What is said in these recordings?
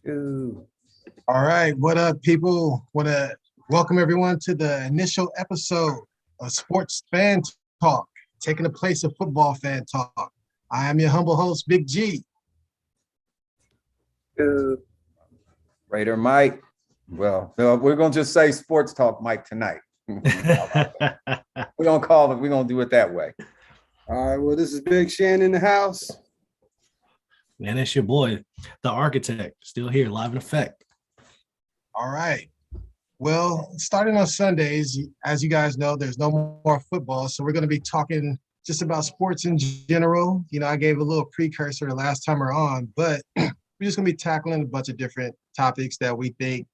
Ooh. All right, what up, people? Want to welcome everyone to the initial episode of Sports Fan Talk, taking the place of football fan talk. I am your humble host, Big G. Ooh. Raider Mike. Well, we're gonna just say sports talk Mike tonight. We're gonna call it, we're gonna do it that way. All right, well, this is Big Shann in the house. Man, it's your boy, the architect, still here, live in effect. All right. Well, starting on Sundays, as you guys know, there's no more football. So we're going to be talking just about sports in general. You know, I gave a little precursor the last time we're on, but we're just going to be tackling a bunch of different topics that we think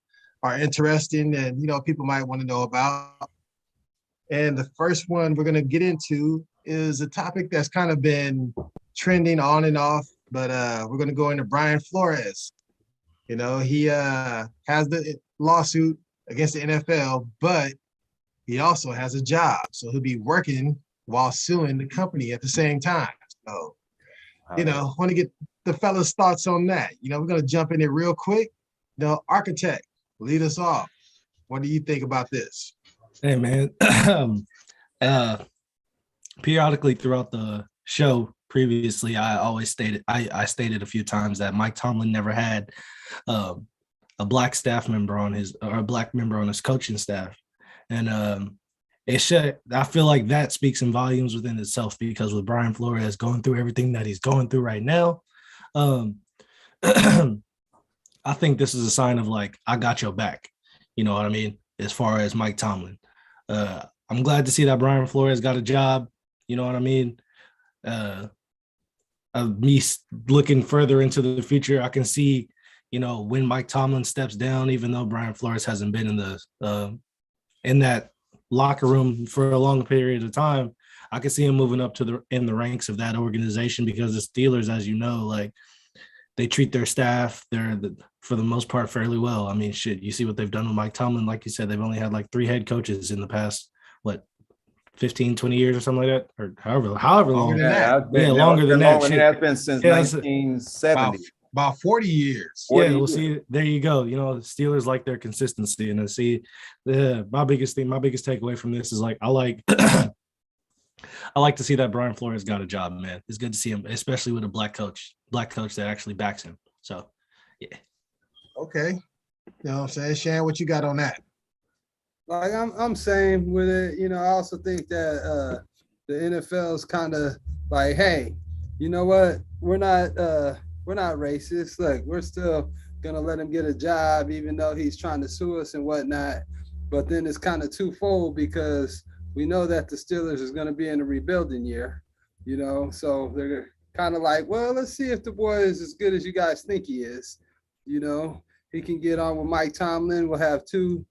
are interesting and, people might want to know about. And the first one we're going to get into is a topic that's kind of been trending on and off, but we're going to go into Brian Flores. You know, he has the lawsuit against the NFL, but he also has a job. So he'll be working while suing the company at the same time. So, want to get the fellas' thoughts on that. We're going to jump in it real quick. Architect, lead us off. What do you think about this? Hey, man. Periodically throughout the show previously, I stated a few times that Mike Tomlin never had a black staff member on a black member on his coaching staff. And I feel like that speaks in volumes within itself, because with Brian Flores going through everything that he's going through right now, I think this is a sign of like, I got your back. You know what I mean? As far as Mike Tomlin, I'm glad to see that Brian Flores got a job. You know what I mean? Of me looking further into the future, I can see, when Mike Tomlin steps down, even though Brian Flores hasn't been in that locker room for a long period of time, I can see him moving up in the ranks of that organization, because the Steelers, as you know, like, they treat their staff, for the most part, fairly well. I mean, shit, you see what they've done with Mike Tomlin. Like you said, they've only had like 3 head coaches in the past, 15, 20 years or something like that, or however long. Longer than that. That's been since 1970. About 40 years. 40 years. See, there you go. The Steelers like their consistency. And my biggest takeaway from this is like, I like to see that Brian Flores got a job, man. It's good to see him, especially with a black coach that actually backs him. So, yeah. Okay. You know what I'm saying? Shan, what you got on that? Like I'm saying with it, I also think that the NFL is kind of like, hey, you know what? We're not racist. Look, we're still gonna let him get a job, even though he's trying to sue us and whatnot. But then it's kind of twofold, because we know that the Steelers is gonna be in a rebuilding year, so they're kind of like, well, let's see if the boy is as good as you guys think he is. He can get on with Mike Tomlin. We'll have 2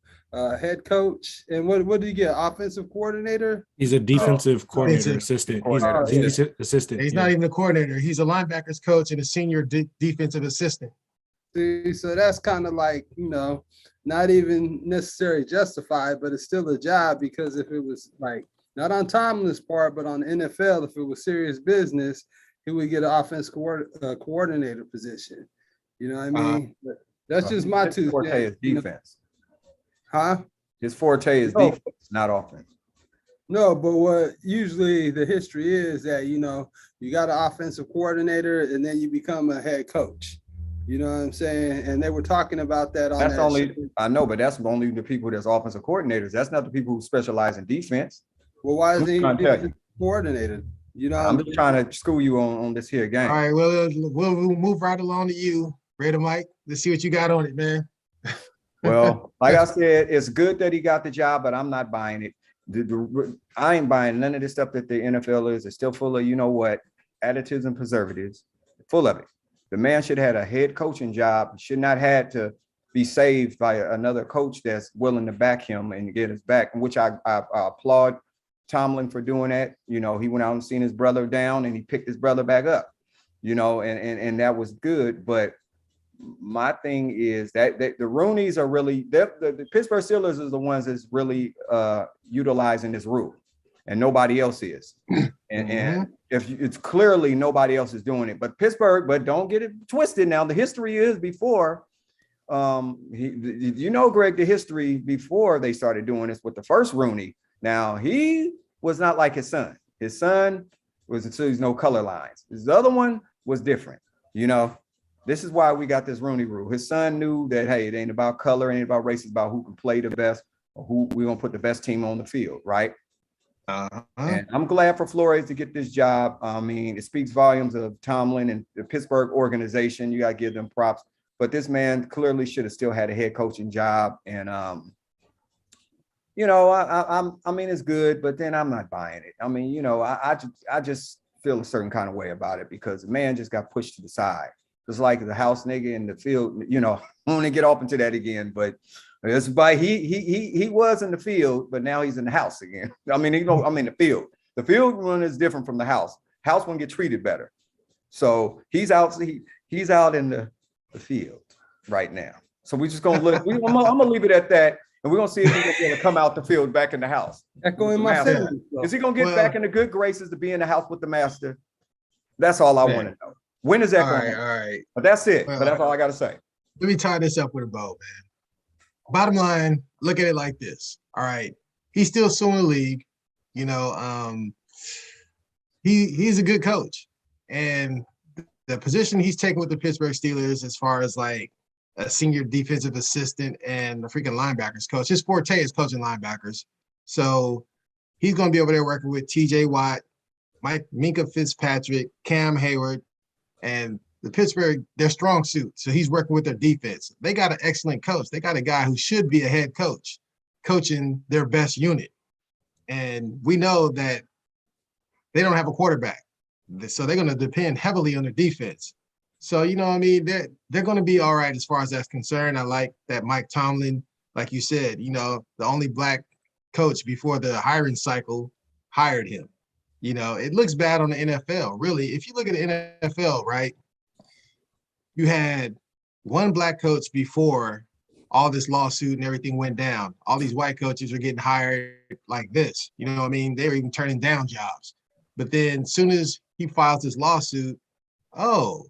head coach, and what do you get? Offensive coordinator? He's a defensive coordinator assistant. He's an assistant. He's not even a coordinator. He's a linebackers coach and a senior defensive assistant. See, so that's kind of like, not even necessarily justified, but it's still a job, because if it was like not on Tomlin's part, but on the NFL, if it was serious business, he would get an offense coordinator position. You know what I mean? But that's just my 2 forte is defense. Huh? His forte is defense, not offense. No, but what usually the history is that, you got an offensive coordinator and then you become a head coach. You know what I'm saying? And they were talking about that on that show. I know, but that's only the people that's offensive coordinators. That's not the people who specialize in defense. Well, why isn't he defensive coordinator? I'm just trying to school you on this here game. All right, well, we'll move right along to you, Raider Mike. Let's see what you got on it, man. Well, like I said, it's good that he got the job, but I'm not buying it. I ain't buying none of this stuff that the NFL is. It's still full of, additives and preservatives, full of it. The man should have had a head coaching job. Should not had to be saved by another coach that's willing to back him and get his back, which I applaud Tomlin for doing that. He went out and seen his brother down and he picked his brother back up, and that was good. But my thing is that the Rooneys are really the Pittsburgh Steelers is the ones that's really utilizing this rule, and nobody else is. And if it's clearly nobody else is doing it, but Pittsburgh. But don't get it twisted. Now the history is before You know, Greg, the history before they started doing this with the first Rooney. Now, he was not like his son. His son was, so there's no color lines. His other one was different. You know, this is why we got this Rooney rule. His son knew that, hey, it ain't about color, it ain't about race, it's about who can play the best or who we're going to put the best team on the field, right? And I'm glad for Flores to get this job. I mean, it speaks volumes of Tomlin and the Pittsburgh organization. You got to give them props. But this man clearly should have still had a head coaching job. And, you know, I mean, it's good, but then I'm not buying it. I mean, you know, I just feel a certain kind of way about it because the man just got pushed to the side. Just like the house nigga in the field, you know, I want to get off into that again, but it's by he was in the field, but now he's in the house again. I mean, you know, I'm in the field. The field one is different from the house. House one get treated better. So he's out in the field right now. So we're just gonna look. I'm gonna leave it at that, and we're gonna see if he's gonna be able to come out the field back in the house. Echoing my sentence. Is he gonna get back in the good graces to be in the house with the master? That's all I want to know. When is that going? All right. But that's it. But that's all I got to say. Let me tie this up with a bow, man. Bottom line, look at it like this. All right. He's still suing the league. You know, he's a good coach. And the position he's taken with the Pittsburgh Steelers as far as like a senior defensive assistant and the freaking linebackers coach, his forte is coaching linebackers. So he's going to be over there working with TJ Watt, Minka Fitzpatrick, Cam Hayward, and the Pittsburgh, their strong suit. So he's working with their defense. They got an excellent coach. They got a guy who should be a head coach, coaching their best unit. And we know that they don't have a quarterback. So they're going to depend heavily on their defense. So, you know what I mean? They're going to be all right as far as that's concerned. I like that Mike Tomlin, like you said, you know, the only black coach before the hiring cycle hired him. You know, it looks bad on the NFL, really. If you look at the NFL, right, you had one black coach before all this lawsuit and everything went down. All these white coaches are getting hired like this. You know what I mean? They were even turning down jobs. But then as soon as he files this lawsuit, oh,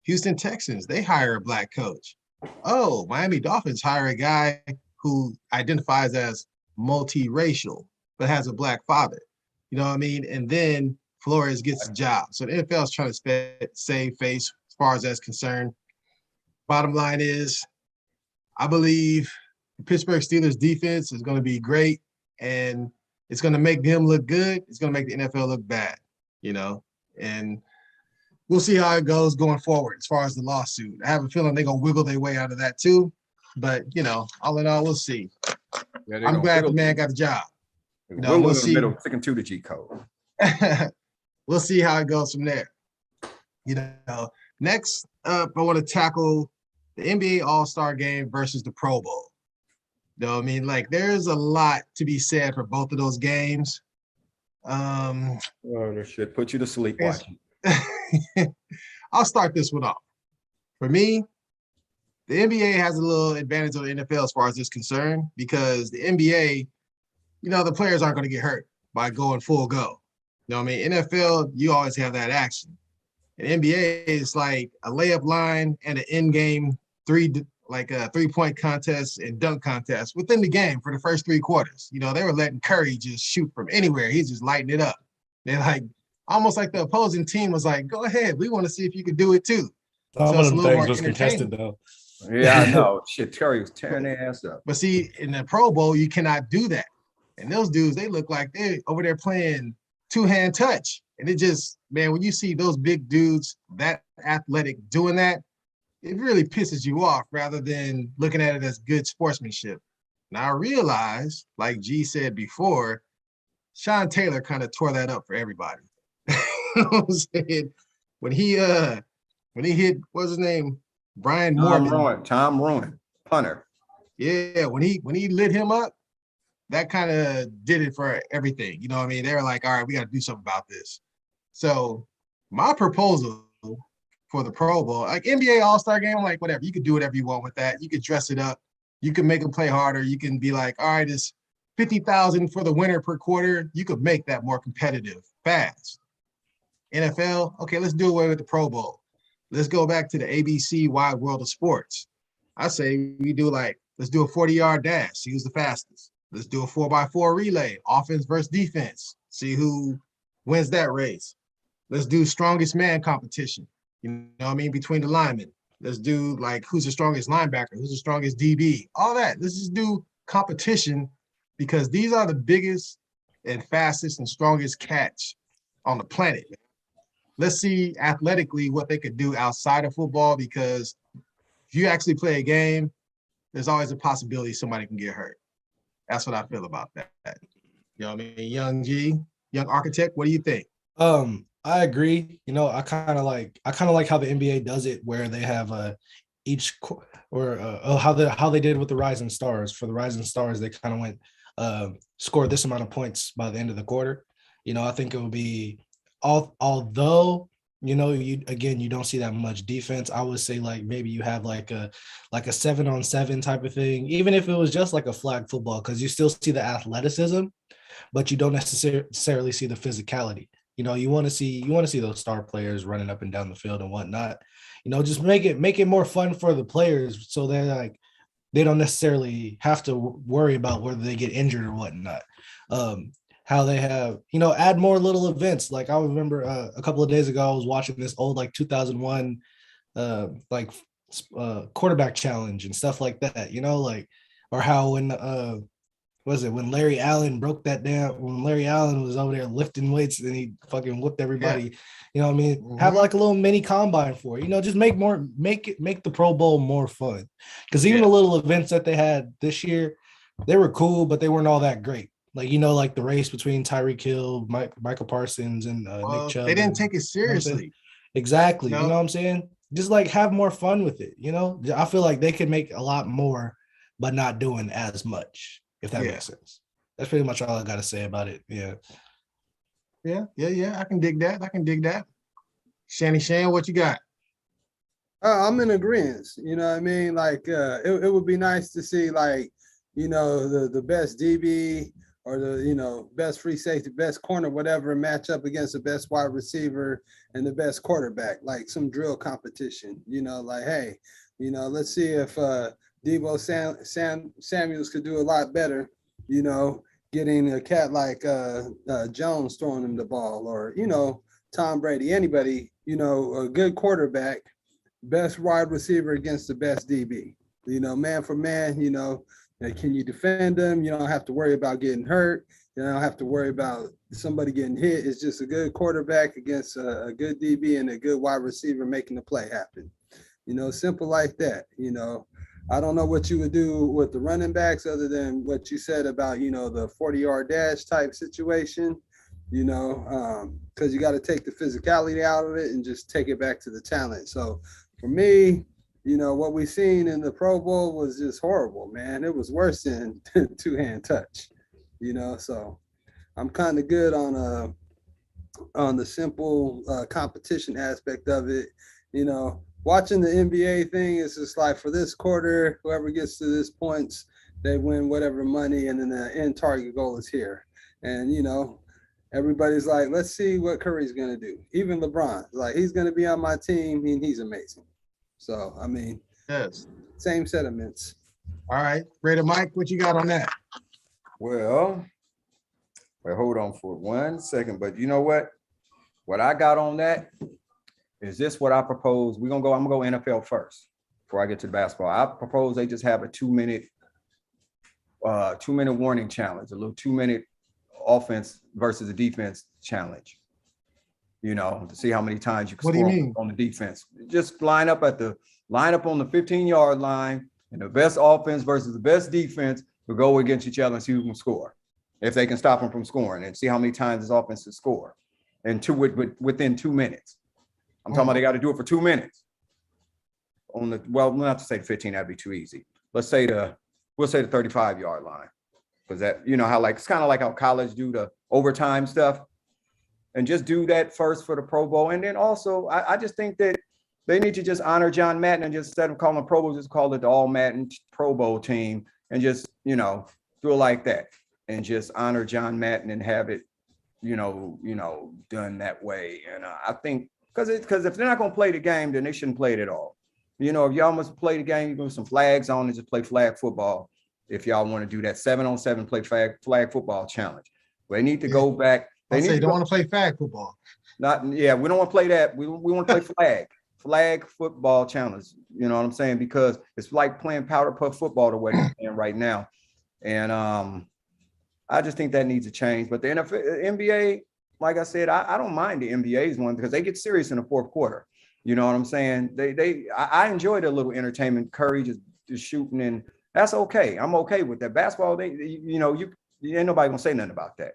Houston Texans, they hire a black coach. Oh, Miami Dolphins hire a guy who identifies as multiracial but has a black father. You know what I mean? And then Flores gets a job. So the NFL is trying to save face as far as that's concerned. Bottom line is, I believe the Pittsburgh Steelers defense is going to be great, and it's going to make them look good. It's going to make the NFL look bad, you know? And we'll see how it goes going forward as far as the lawsuit. I have a feeling they're going to wiggle their way out of that too. But, you know, all in all, we'll see. Yeah, I'm glad the man got a job. No, we'll see. Sticking to the G code. We'll see how it goes from there. You know, next up, I want to tackle the NBA All-Star Game versus the Pro Bowl. You know what I mean? Like, there's a lot to be said for both of those games. Oh, this shit put you to sleep watching. I'll start this one off. For me, the NBA has a little advantage on the NFL as far as this is concerned because the NBA, you know, the players aren't going to get hurt by going full go. You know what I mean? NFL, you always have that action. And NBA is like a layup line and an in-game three-point contest and dunk contest within the game for the first 3 quarters. You know, they were letting Curry just shoot from anywhere. He's just lighting it up. They're like, almost like the opposing team was like, go ahead. We want to see if you could do it too. Some of them things was contested though. Yeah, I know. Shit, Curry was tearing their ass up. But see, in the Pro Bowl, you cannot do that. And those dudes, they look like they're over there playing two-hand touch. And it just, man, when you see those big dudes that athletic doing that, it really pisses you off rather than looking at it as good sportsmanship. Now I realize, like G said before, Sean Taylor kind of tore that up for everybody. You know what I'm saying? When he hit, what's his name? Brian Morgan. Tom Rowan, punter. Yeah, when he lit him up, that kind of did it for everything. You know what I mean? They were like, all right, we got to do something about this. So my proposal for the Pro Bowl, like NBA All-Star Game, I'm like, whatever. You could do whatever you want with that. You could dress it up. You can make them play harder. You can be like, all right, it's 50,000 for the winner per quarter. You could make that more competitive fast. NFL, okay, let's do away with the Pro Bowl. Let's go back to the ABC Wide World of Sports. I say we do let's do a 40-yard dash, see who's the fastest. Let's do a 4x4 relay, offense versus defense, see who wins that race. Let's do strongest man competition, you know what I mean, between the linemen. Let's do who's the strongest linebacker, who's the strongest DB, all that. Let's just do competition because these are the biggest and fastest and strongest cats on the planet. Let's see athletically what they could do outside of football because if you actually play a game, there's always a possibility somebody can get hurt. That's what I feel about that. You know what I mean? Young architect, what do you think? I agree. I kind of like how the NBA does it, where they have how they did with the Rising Stars. For the Rising Stars, they kind of went score this amount of points by the end of the quarter. I think it would be although you don't see that much defense. I would say maybe you have like a 7-on-7 type of thing, even if it was just like a flag football, because you still see the athleticism, but you don't necessarily see the physicality. You want to see those star players running up and down the field and whatnot. Just make it more fun for the players, so they don't necessarily have to worry about whether they get injured or whatnot. How they have, add more little events. Like I remember a couple of days ago, I was watching this old 2001 quarterback challenge and stuff like that. Or how when Larry Allen broke that down, when Larry Allen was over there lifting weights and he fucking whipped everybody. Yeah. You know what I mean? Mm-hmm. Have like a little mini combine for it. Just make the Pro Bowl more fun. Because even the little events that they had this year, they were cool, but they weren't all that great. Like the race between Tyreek Hill, Michael Parsons, and Nick Chubb. They didn't take it seriously. Exactly. You know what I'm saying? Just have more fun with it. I feel like they could make a lot more, but not doing as much, if that makes sense. That's pretty much all I got to say about it. Yeah. Yeah. I can dig that. Shann, what you got? I'm in agreement. You know what I mean? It would be nice to see the best DB or the best free safety, best corner, whatever, match up against the best wide receiver and the best quarterback, like some drill competition. Hey, let's see if Debo Samuels could do a lot better, getting a cat like Jones throwing him the ball, or Tom Brady, anybody, a good quarterback, best wide receiver against the best DB, man for man, can you defend them? You don't have to worry about getting hurt. You don't have to worry about somebody getting hit. It's just a good quarterback against a good DB and a good wide receiver making the play happen. Simple like that. I don't know what you would do with the running backs other than what you said about, the 40-yard dash type situation, because you got to take the physicality out of it and just take it back to the talent. So for me, what we seen in the Pro Bowl was just horrible, man. It was worse than two-hand touch, so I'm kind of good on the simple competition aspect of it. Watching the NBA thing is just for this quarter, whoever gets to this points, they win whatever money, and then the end target goal is here. And, everybody's like, let's see what Curry's going to do. Even LeBron, he's going to be on my team, and he's amazing. So, I mean, yes, same sentiments. All right. Raider Mike, what you got on that? Well, hold on for 1 second. But you know what? What I got on that is this what I propose. I'm gonna go NFL first before I get to the basketball. I propose they just have a 2-minute warning challenge, a little 2-minute offense versus a defense challenge. To see how many times you can score on the defense. Just line up on the 15-yard line, and the best offense versus the best defense will go against each other and see who can score. If they can stop them from scoring, and see how many times this offense can score, and within 2 minutes. I'm talking about they got to do it for 2 minutes. Not to say 15, that'd be too easy. We'll say the 35-yard line, because that how it's kind of like how college do the overtime stuff. And just do that first for the Pro Bowl. And then also, I just think that they need to just honor John Madden and just, instead of calling it Pro Bowl, just call it the All Madden Pro Bowl team, and just, do it like that. And just honor John Madden and have it, done that way. And I think, because if they're not going to play the game, then they shouldn't play it at all. You know, if y'all must play the game, you put some flags on and just play flag football. If y'all want to do that 7-on-7 play flag football challenge, they need to go back. They don't want to play flag football. We don't want to play that. We want to play flag football challenge. You know what I'm saying? Because it's like playing powder puff football the way they're playing right now. And I just think that needs to change. But the NBA, like I said, I don't mind the NBA's one because they get serious in the fourth quarter. You know what I'm saying? I enjoy the little entertainment. Curry just shooting, and that's okay. I'm okay with that. Basketball, you ain't nobody gonna say nothing about that.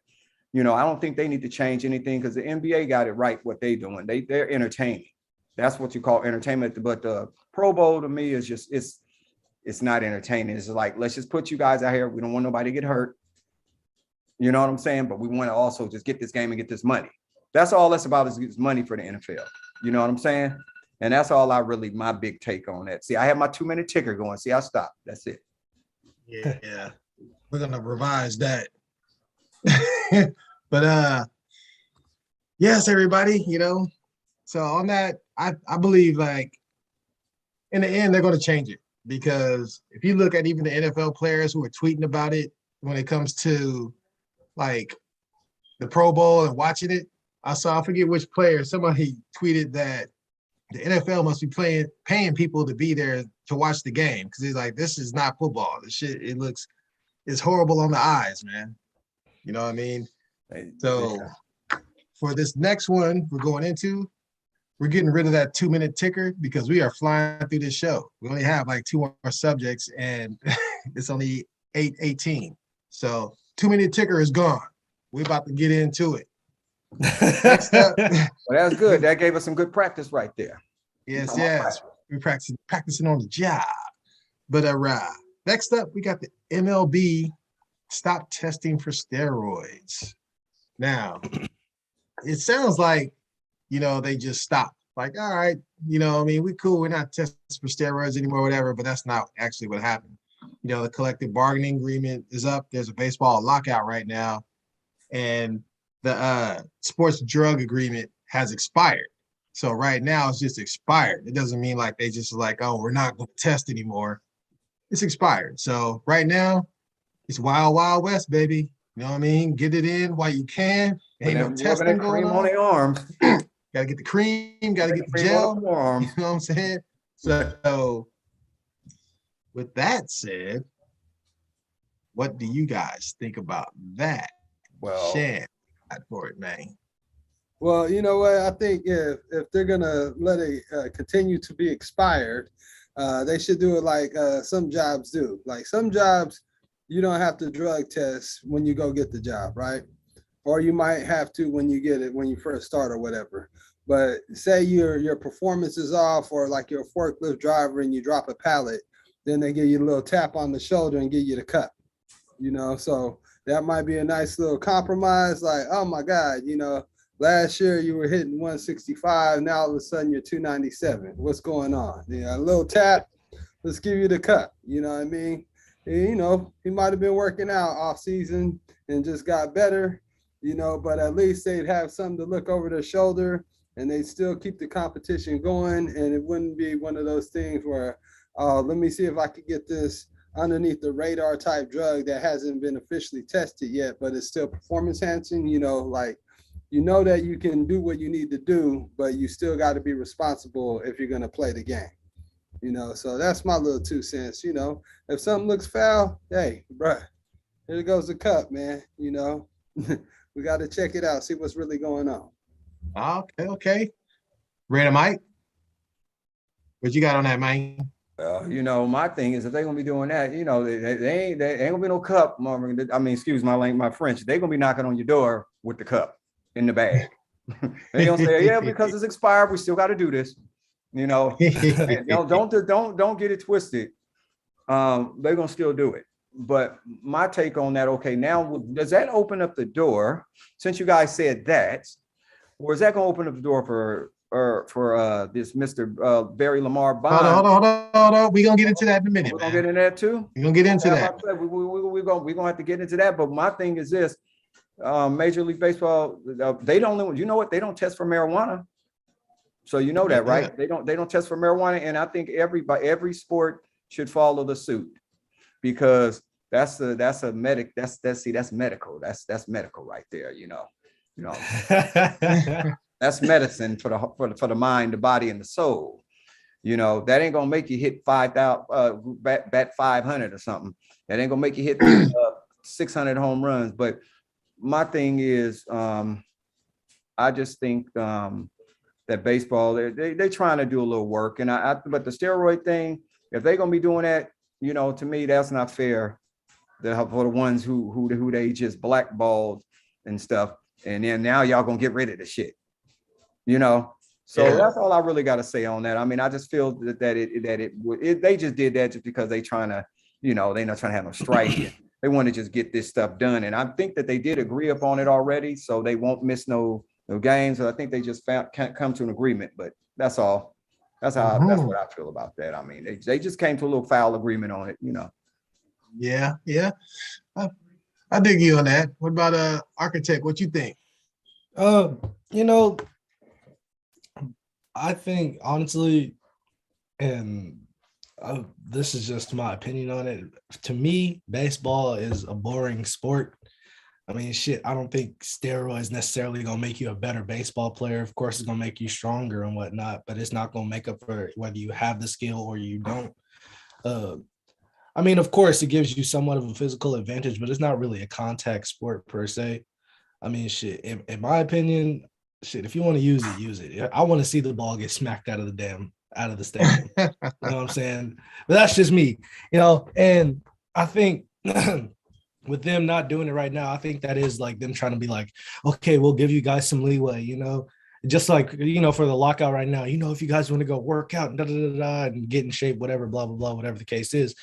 You know, I don't think they need to change anything because the NBA got it right what they doing. They're entertaining. That's what you call entertainment. But the Pro Bowl to me is just it's not entertaining. It's like, let's just put you guys out here. We don't want nobody to get hurt. You know what I'm saying? But we want to also just get this game and get this money. That's all that's about is money for the NFL. You know what I'm saying? And that's all my big take on that. See, I have my 2-minute ticker going. See, I stopped. That's it. Yeah. We're going to revise that. But yes, everybody, so on that, I believe like in the end, they're going to change it because if you look at even the NFL players who are tweeting about it when it comes to like the Pro Bowl and watching it, I forget which player, somebody tweeted that the NFL must be paying people to be there to watch the game because he's like, this is not football. This shit, it's horrible on the eyes, man. You know what I mean? So for this next one we're getting rid of that 2-minute ticker because we are flying through this show. We only have like 2 more subjects and it's only 8:18. So 2-minute ticker is gone. We're about to get into it. Next up, well, that's good. That gave us some good practice right there. Yes. We're practicing on the job. But next up, we got the MLB stop testing for steroids. Now, it sounds like, they just stopped. Like, all right, we cool. We're not testing for steroids anymore, whatever, but that's not actually what happened. The collective bargaining agreement is up. There's a baseball lockout right now. And the sports drug agreement has expired. So right now it's just expired. It doesn't mean like they just like, oh, we're not going to test anymore. It's expired. So right now it's wild, wild west, baby. You know what I mean? Get it in while you can. Ain't no testing going on. Their arms. Got to get the cream. Got to get the gel. You know what I'm saying? So with that said, what do you guys think about that? Well, Shann, for it, man. Well, you know what? I think if they're gonna let it continue to be expired, they should do it like some jobs do. Like some jobs, you don't have to drug test when you go get the job, right? Or you might have to when you get it when you first start or whatever. But say your performance is off, or like you're a forklift driver and you drop a pallet, then they give you a little tap on the shoulder and give you the cut. So that might be a nice little compromise. Like, oh my God, last year you were hitting 165. Now all of a sudden you're 297. What's going on? A little tap. Let's give you the cut. You know what I mean? And, he might have been working out off season and just got better, but at least they'd have something to look over their shoulder and they'd still keep the competition going. And it wouldn't be one of those things where, let me see if I could get this underneath the radar type drug that hasn't been officially tested yet, but it's still performance enhancing, that you can do what you need to do, but you still got to be responsible if you're going to play the game, so that's my little 2 cents. If something looks foul, hey, bruh, here goes the cup, man. We got to check it out, see what's really going on. Okay. Random Mike, what you got on that, man? My thing is if they're gonna be doing that, they ain't gonna be no cup. Excuse my French. They're gonna be knocking on your door with the cup in the bag. They gonna say, yeah, because it's expired, we still got to do this. Don't get it twisted. They're gonna still do it. But my take on that, okay, now does that open up the door? Since you guys said that, or is that gonna open up the door for this Mr. Barry Lamar Bond? Hold on. We're going to get into that in a minute, We're going to get into that too? We're going to get into that. We're going to have to get into that. But my thing is this, Major League Baseball, they don't, they don't test for marijuana. So you know that, right? They don't test for marijuana, and I think every sport should follow the suit, because that's medical. That's medical right there. You know, that's medicine for the mind, the body, and the soul. You know, that ain't gonna make you hit 5,000, bat 500 or something. That ain't gonna make you hit 600 home runs. But my thing is, I just think that baseball, they trying to do a little work, but the steroid thing, if they're gonna be doing that, you know, to me, that's not fair. For the ones who they just blackballed and stuff, and then now y'all gonna get rid of the shit, you know. So that's all I really got to say on that. I mean, I just feel that they just did that just because they trying to, you know, they not trying to have no strike. They want to just get this stuff done, and I think that they did agree upon it already, so they won't miss no games. So I think they just can't come to an agreement. But that's all. That's what I feel about that. I mean, they just came to a little foul agreement on it, you know. Yeah. I dig you on that. What about Architect? What you think? You know, I think honestly, and this is just my opinion on it. To me, baseball is a boring sport. I mean, shit, I don't think steroids necessarily gonna make you a better baseball player. Of course, it's gonna make you stronger and whatnot, but it's not gonna make up for whether you have the skill or you don't. I mean, of course, it gives you somewhat of a physical advantage, but it's not really a contact sport per se. I mean, shit, in my opinion, shit, if you want to use it, use it. I want to see the ball get smacked out of the stadium. You know what I'm saying? But that's just me, you know, and I think with them not doing it right now, I think that is like them trying to be like, okay, we'll give you guys some leeway, you know, just like, you know, for the lockout right now, you know, if you guys want to go work out and get in shape, whatever, blah, blah, blah, whatever the case is.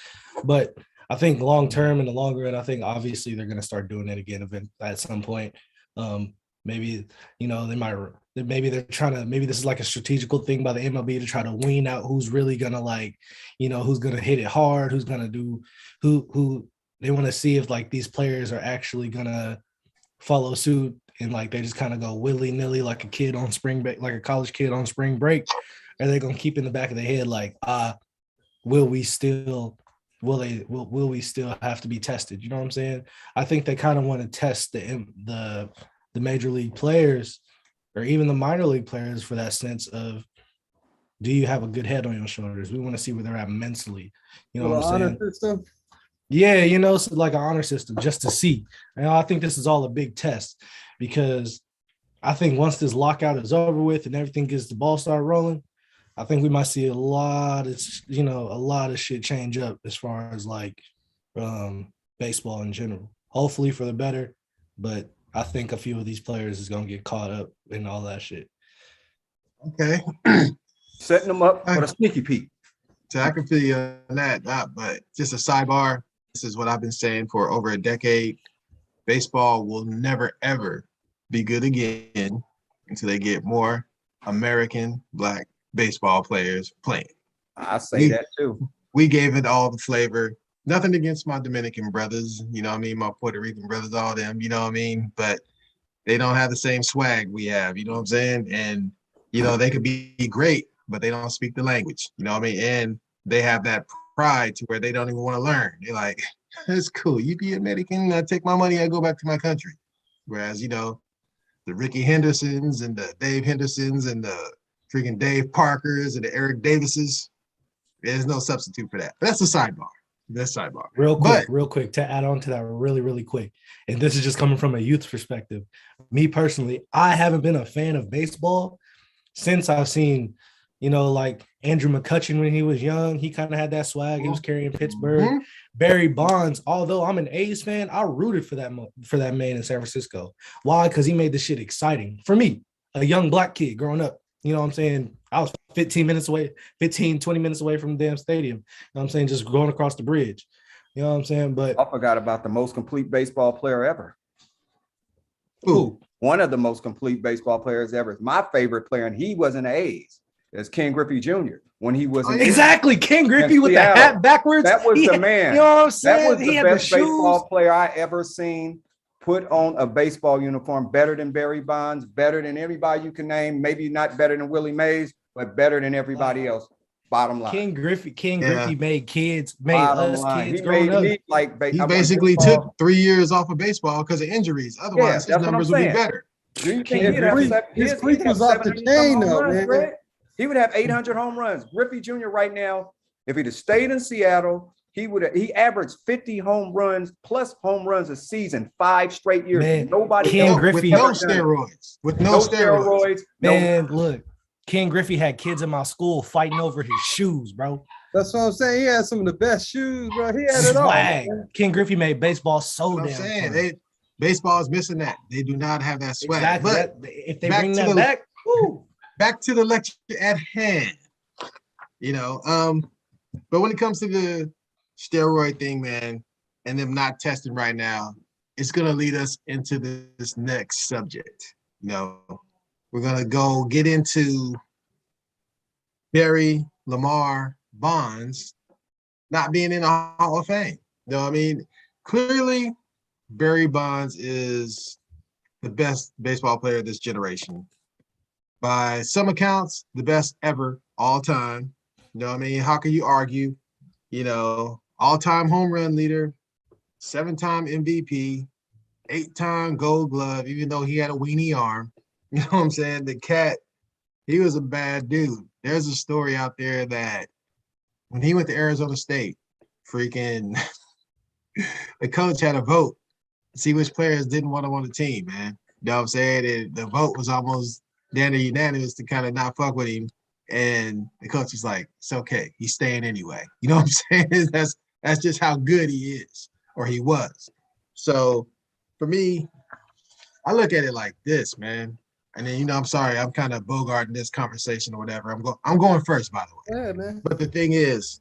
But I think long term, in the longer run, I think obviously they're going to start doing it again at some point. Maybe, you know, maybe this is like a strategical thing by the MLB to try to wean out who's really going to, like, you know, who's going to hit it hard, who's going to do, who they want to see if like these players are actually going to follow suit, and like they just kind of go willy-nilly like a kid on spring break, like a college kid on spring break. Are they going to keep in the back of their head like, will we still have to be tested? You know what I'm saying? I think they kind of want to test the major league players or even the minor league players for that sense of, do you have a good head on your shoulders? We want to see where they're at mentally. You know what I'm saying? System? Yeah, you know, so like an honor system just to see. And I think this is all a big test, because I think once this lockout is over with and everything gets the ball start rolling, I think we might see a lot of shit change up as far as like baseball in general. Hopefully for the better, but I think a few of these players is gonna get caught up in all that shit. Okay. Setting them up for a sneaky peek. So I can feel you on that, but just a sidebar. This is what I've been saying for over a decade. Baseball will never, ever be good again until they get more American Black baseball players playing. I say that too. We gave it all the flavor. Nothing against my Dominican brothers, you know what I mean? My Puerto Rican brothers, all them, you know what I mean? But they don't have the same swag we have, you know what I'm saying? And, you know, they could be great, but they don't speak the language, you know what I mean? And they have that pride to where they don't even want to learn. They're like, that's cool. You be American, I take my money, I go back to my country. Whereas, you know, the Ricky Hendersons and the Dave Hendersons and the freaking Dave Parkers and the Eric Davises, there's no substitute for that. But that's a sidebar. That's sidebar. Real quick, to add on to that really, really quick. And this is just coming from a youth perspective. Me personally, I haven't been a fan of baseball since I've seen, you know, like Andrew McCutchen when he was young. He kind of had that swag. He was carrying Pittsburgh. Mm-hmm. Barry Bonds, although I'm an A's fan, I rooted for that man in San Francisco. Why? Because he made the shit exciting. For me, a young Black kid growing up, you know what I'm saying? I was 20 minutes away from the damn stadium. You know what I'm saying? Just going across the bridge. You know what I'm saying? But I forgot about the most complete baseball player ever. Who? One of the most complete baseball players ever. My favorite player, and he was in the A's, is Ken Griffey Jr. When he was exactly Ken Griffey with the hat backwards. That was the man. You know what I'm saying? That was the best baseball player I ever seen put on a baseball uniform better than Barry Bonds, better than everybody you can name, maybe not better than Willie Mays, but better than everybody else. Bottom line. King Griffey made Bottom us line. kids He growing made up. me like He I want basically baseball. took 3 years off of baseball because of injuries. Otherwise, his that's what I'm numbers would be saying. better. Do you King think he'd have Griffey- his he'd freak have was off the 700 chain, home though, runs, man. Greg? He would have 800 home runs. Griffey Jr. right now, if he'd have stayed in Seattle, he averaged 50 home runs plus home runs a season, 5 straight years. Man, Nobody King else Griffey- with no ever done it. steroids. With no No steroids. steroids. Man, look, King Griffey had kids in my school fighting over his shoes, bro. That's what I'm saying. He had some of the best shoes, bro. He had it all. Swag. Man. King Griffey made baseball so What I'm damn saying, fun. baseball is missing that. They do not have that swag. Exactly. But If they back bring to that the- back, woo. back to the lecture at hand. But when it comes to the steroid thing, man, and them not testing right now, it's gonna lead us into this next subject. We're gonna go get into Barry Lamar Bonds not being in the Hall of Fame. Clearly, Barry Bonds is the best baseball player of this generation. By some accounts, the best ever, all time. How can you argue? All-time home run leader, 7-time MVP, 8-time Gold Glove, even though he had a weenie arm. You know what I'm saying? The cat, he was a bad dude. There's a story out there that when he went to Arizona State, freaking the coach had a vote to see which players didn't want him on the team, man. You know what I'm saying? And the vote was almost down to unanimous to kind of not fuck with him. And the coach was like, it's okay. He's staying anyway. You know what I'm saying? That's just how good he is, or he was. So for me, I look at it like this, man. And then, I'm sorry, I'm kind of bogarting this conversation or whatever. I'm going first, by the way. Yeah, man. But the thing is,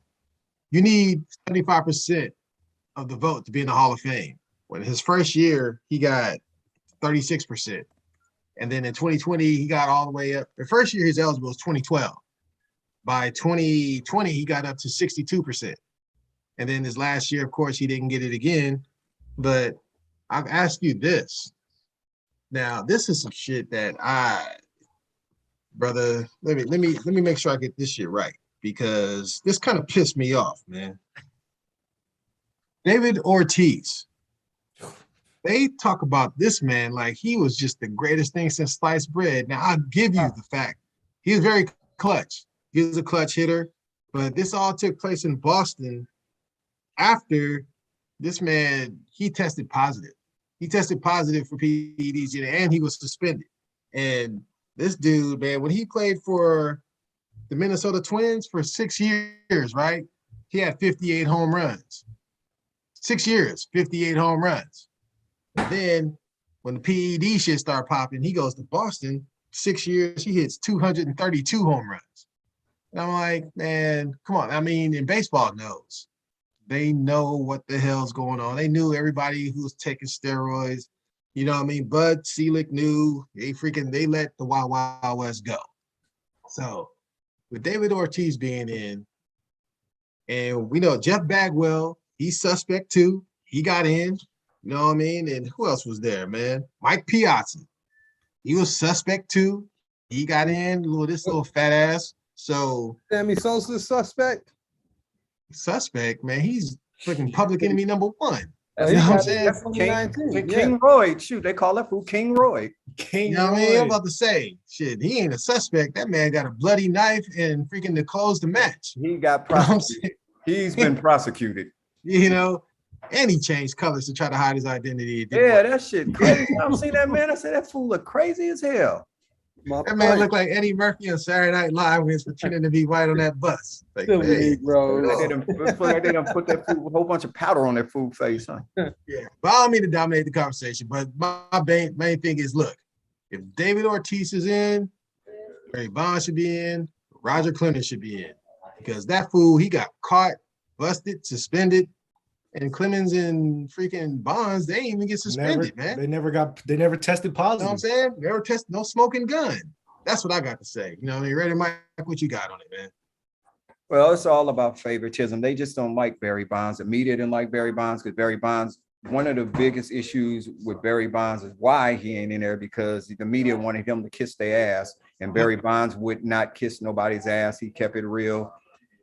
you need 75% of the vote to be in the Hall of Fame. When his first year, he got 36%. And then in 2020, he got all the way up. The first year he's eligible was 2012. By 2020, he got up to 62%. And then his last year, of course, he didn't get it again. But I'll ask you this. Now, this is some shit that brother, let me make sure I get this shit right, because this kind of pissed me off, man. David Ortiz. They talk about this man like he was just the greatest thing since sliced bread. Now, I'll give you the fact. He was very clutch. He was a clutch hitter. But this all took place in Boston after this man, he tested positive. He tested positive for PEDs, and he was suspended. And this dude, man, when he played for the Minnesota Twins for 6 years, right? He had 58 home runs. 6 years, 58 home runs. And then when the PED shit started popping, he goes to Boston. 6 years, he hits 232 home runs. And I'm like, man, come on. And baseball knows. They know what the hell's going on. They knew everybody who was taking steroids. You know what I mean? Bud Selig knew. They let the Wild Wild West go. So with David Ortiz being in, and we know Jeff Bagwell, he's suspect too. He got in. You know what I mean? And who else was there, man? Mike Piazza. He was suspect too. He got in, this little fat ass. So Sammy Sosa's suspect. Suspect, man. He's freaking public enemy number one. That's You know what I'm King, saying? that's 2019, King Roy. Shoot, they call that fool King Roy. You know what I mean? I'm about to say, shit, he ain't a suspect. That man got a bloody knife and freaking to close the match. He got You know what I'm prosecuted. He's been prosecuted. And he changed colors to try to hide his identity. It didn't Yeah, work. that shit crazy. I seen that man. I said that fool look crazy as hell. That man looked like Eddie Murphy on Saturday Night Live when he was pretending to be white on that bus. Like, Still hey, bro. Like they done put that fool, a whole bunch of powder on that fool face, huh? yeah. But I don't mean to dominate the conversation, but my main thing is, look, if David Ortiz is in, Barry Bonds should be in, Roger Clemens should be in. Because that fool, he got caught, busted, suspended, and Clemens and freaking Bonds, they didn't even get suspended, man. They never tested positive. You know what I'm saying? Never tested, no smoking gun. That's what I got to say. You know what I mean? Ready, Mike, what you got on it, man? Well, it's all about favoritism. They just don't like Barry Bonds. The media didn't like Barry Bonds because Barry Bonds one of the biggest issues with Barry Bonds is why he ain't in there, because the media wanted him to kiss their ass, and Barry Bonds would not kiss nobody's ass. He kept it real,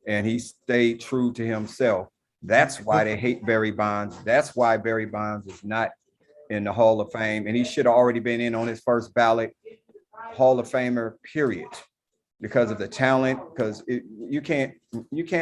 and he stayed true to himself. That's why they hate Barry Bonds. That's why Barry Bonds is not in the Hall of Fame, and he should have already been in on his first ballot Hall of Famer, period, because of the talent, because you can't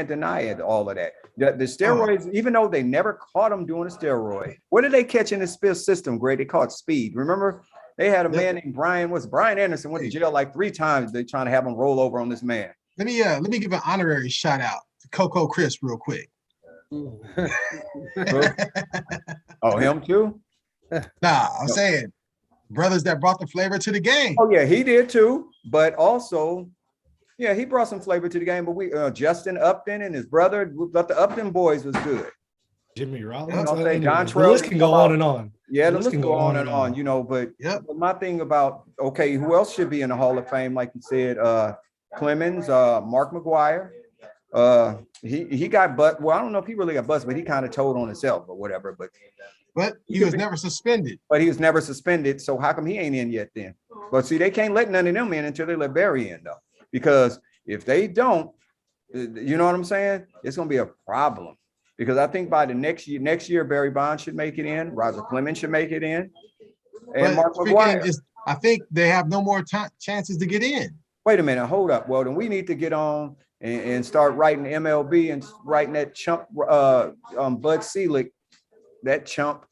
deny it, all of that. The steroids, even though they never caught him doing a steroid, what did they catch in the system, Greg? They caught speed. Remember, they had a man named Brian Anderson, went to jail like 3 times. They're trying to have him roll over on this man. Let me give an honorary shout out to Coco Crisp real quick. Oh, him too? Nah, I'm saying brothers that brought the flavor to the game. Oh yeah, he did too. But also, yeah, he brought some flavor to the game. But we Justin Upton and his brother, but the Upton boys was good. Jimmy Rollins. You know what I'm saying? The list can go on and on. Yeah, the list can go on and on. You know, but my thing about, okay, who else should be in the Hall of Fame? Like you said, Clemens, Mark McGwire. He got butt. Well, I don't know if he really got bust, but he kind of told on himself or whatever. But he was never suspended. But he was never suspended. So how come he ain't in yet then? But see, they can't let none of them in until they let Barry in, though. Because if they don't, you know what I'm saying? It's gonna be a problem. Because I think by the next year, Barry Bonds should make it in. Roger Clemens should make it in. And Mark McGwire. I think they have no more chances to get in. Wait a minute, hold up. Well, then we need to get on and start writing MLB and writing that chump Bud Selig, that chump.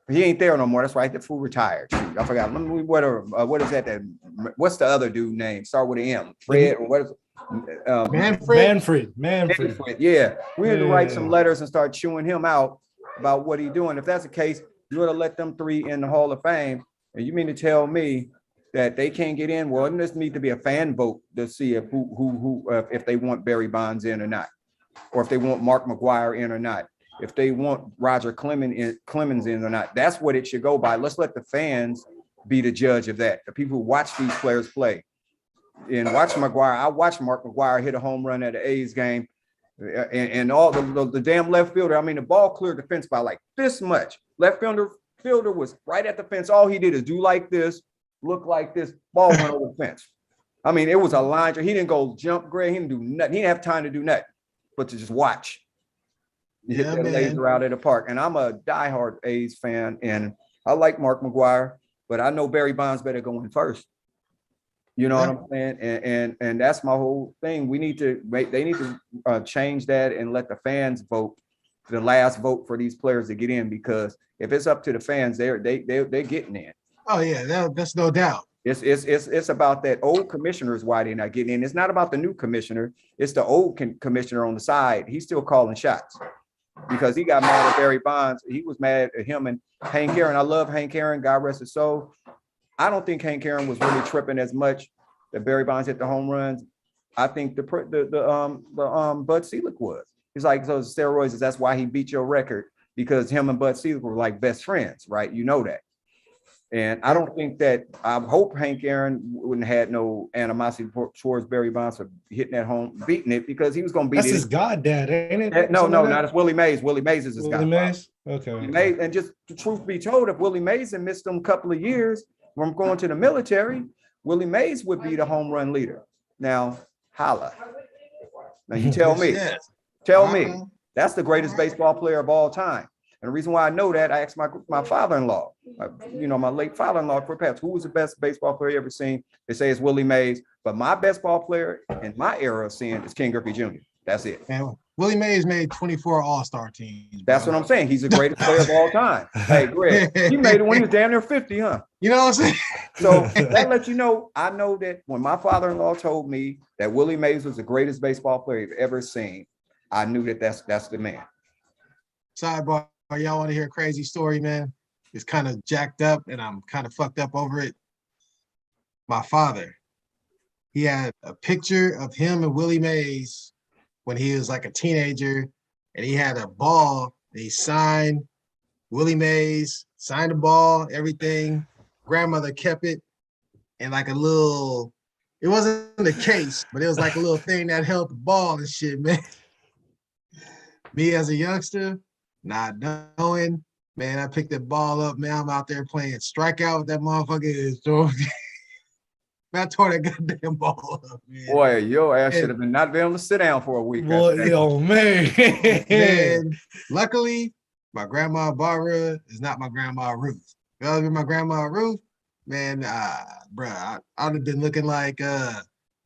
He ain't there no more. That's right. The fool retired. Shoot, I forgot. What is that? What's the other dude name? Start with an M. Fred or what is it? Manfred. Yeah. We need to write some letters and start chewing him out about what he's doing. If that's the case, you ought to let them 3 in the Hall of Fame. And you mean to tell me that they can't get in? Well, there needs to be a fan vote to see if they want Barry Bonds in or not, or if they want Mark McGwire in or not, if they want Roger Clemens in or not. That's what it should go by. Let's let the fans be the judge of that. The people who watch these players play. And watch McGwire. I watched Mark McGwire hit a home run at the A's game, and all the damn left fielder. I mean, the ball cleared the fence by like this much. Left fielder was right at the fence. All he did is do like this, look like this, ball went over the fence. I mean, it was a line. He didn't go jump, Greg. He didn't do nothing. He didn't have time to do nothing but to just watch. Hit that laser out at the park. And I'm a diehard A's fan, and I like Mark McGwire, but I know Barry Bonds better go in first. You know what I'm saying? And that's my whole thing. They need to change that and let the fans vote, the last vote for these players to get in, because if it's up to the fans, they're getting in. Oh yeah, that's no doubt. It's about that old commissioner is why they're not getting in. It's not about the new commissioner. It's the old commissioner on the side. He's still calling shots because he got mad at Barry Bonds. He was mad at him and Hank Aaron. I love Hank Aaron. God rest his soul. I don't think Hank Aaron was really tripping as much that Barry Bonds hit the home runs. I think the Bud Selig was. He's like, so steroids, that's why he beat your record, because him and Bud Selig were like best friends, right? You know that. And I don't think that, I hope Hank Aaron wouldn't have had no animosity towards Barry Bonds for hitting that home, beating it, because he was going to beat it. That's his goddad, ain't it? No, not it's Willie Mays. Willie Mays is his guy. Willie Mays? Okay. And just the truth be told, if Willie Mays had missed them a couple of years from going to the military, Willie Mays would be the home run leader. Now, holla. Now you tell me. Tell me. That's the greatest baseball player of all time. And the reason why I know that, I asked my father-in-law, my late father-in-law, for perhaps, who was the best baseball player you ever seen? They say it's Willie Mays, but my best ball player in my era of seeing is Ken Griffey Jr. That's it. Man, Willie Mays made 24 All-Star teams. That's what I'm saying. He's the greatest player of all time. Hey, Greg, he made it when he was damn near 50, huh? You know what I'm saying? So that lets you know, I know that when my father-in-law told me that Willie Mays was the greatest baseball player you've ever seen, I knew that that's the man. Sidebar. Y'all want to hear a crazy story, man? It's kind of jacked up and I'm kind of fucked up over it. My father, he had a picture of him and Willie Mays when he was like a teenager, and he had a ball that he signed. Willie Mays signed the ball, everything. Grandmother kept it in like a little, it wasn't a case, but it was like a little thing that held the ball and shit, man. Me as a youngster, not knowing, Man, I picked that ball up. Man, I'm out there playing strikeout with that motherfucker. Man, I tore that goddamn ball up, man. Boy, your ass should have been not been able to sit down for a week. Boy, yo, man. Man, luckily, my grandma Barbara is not my grandma Ruth. If that was my grandma Ruth, man, bruh, I'd have been looking like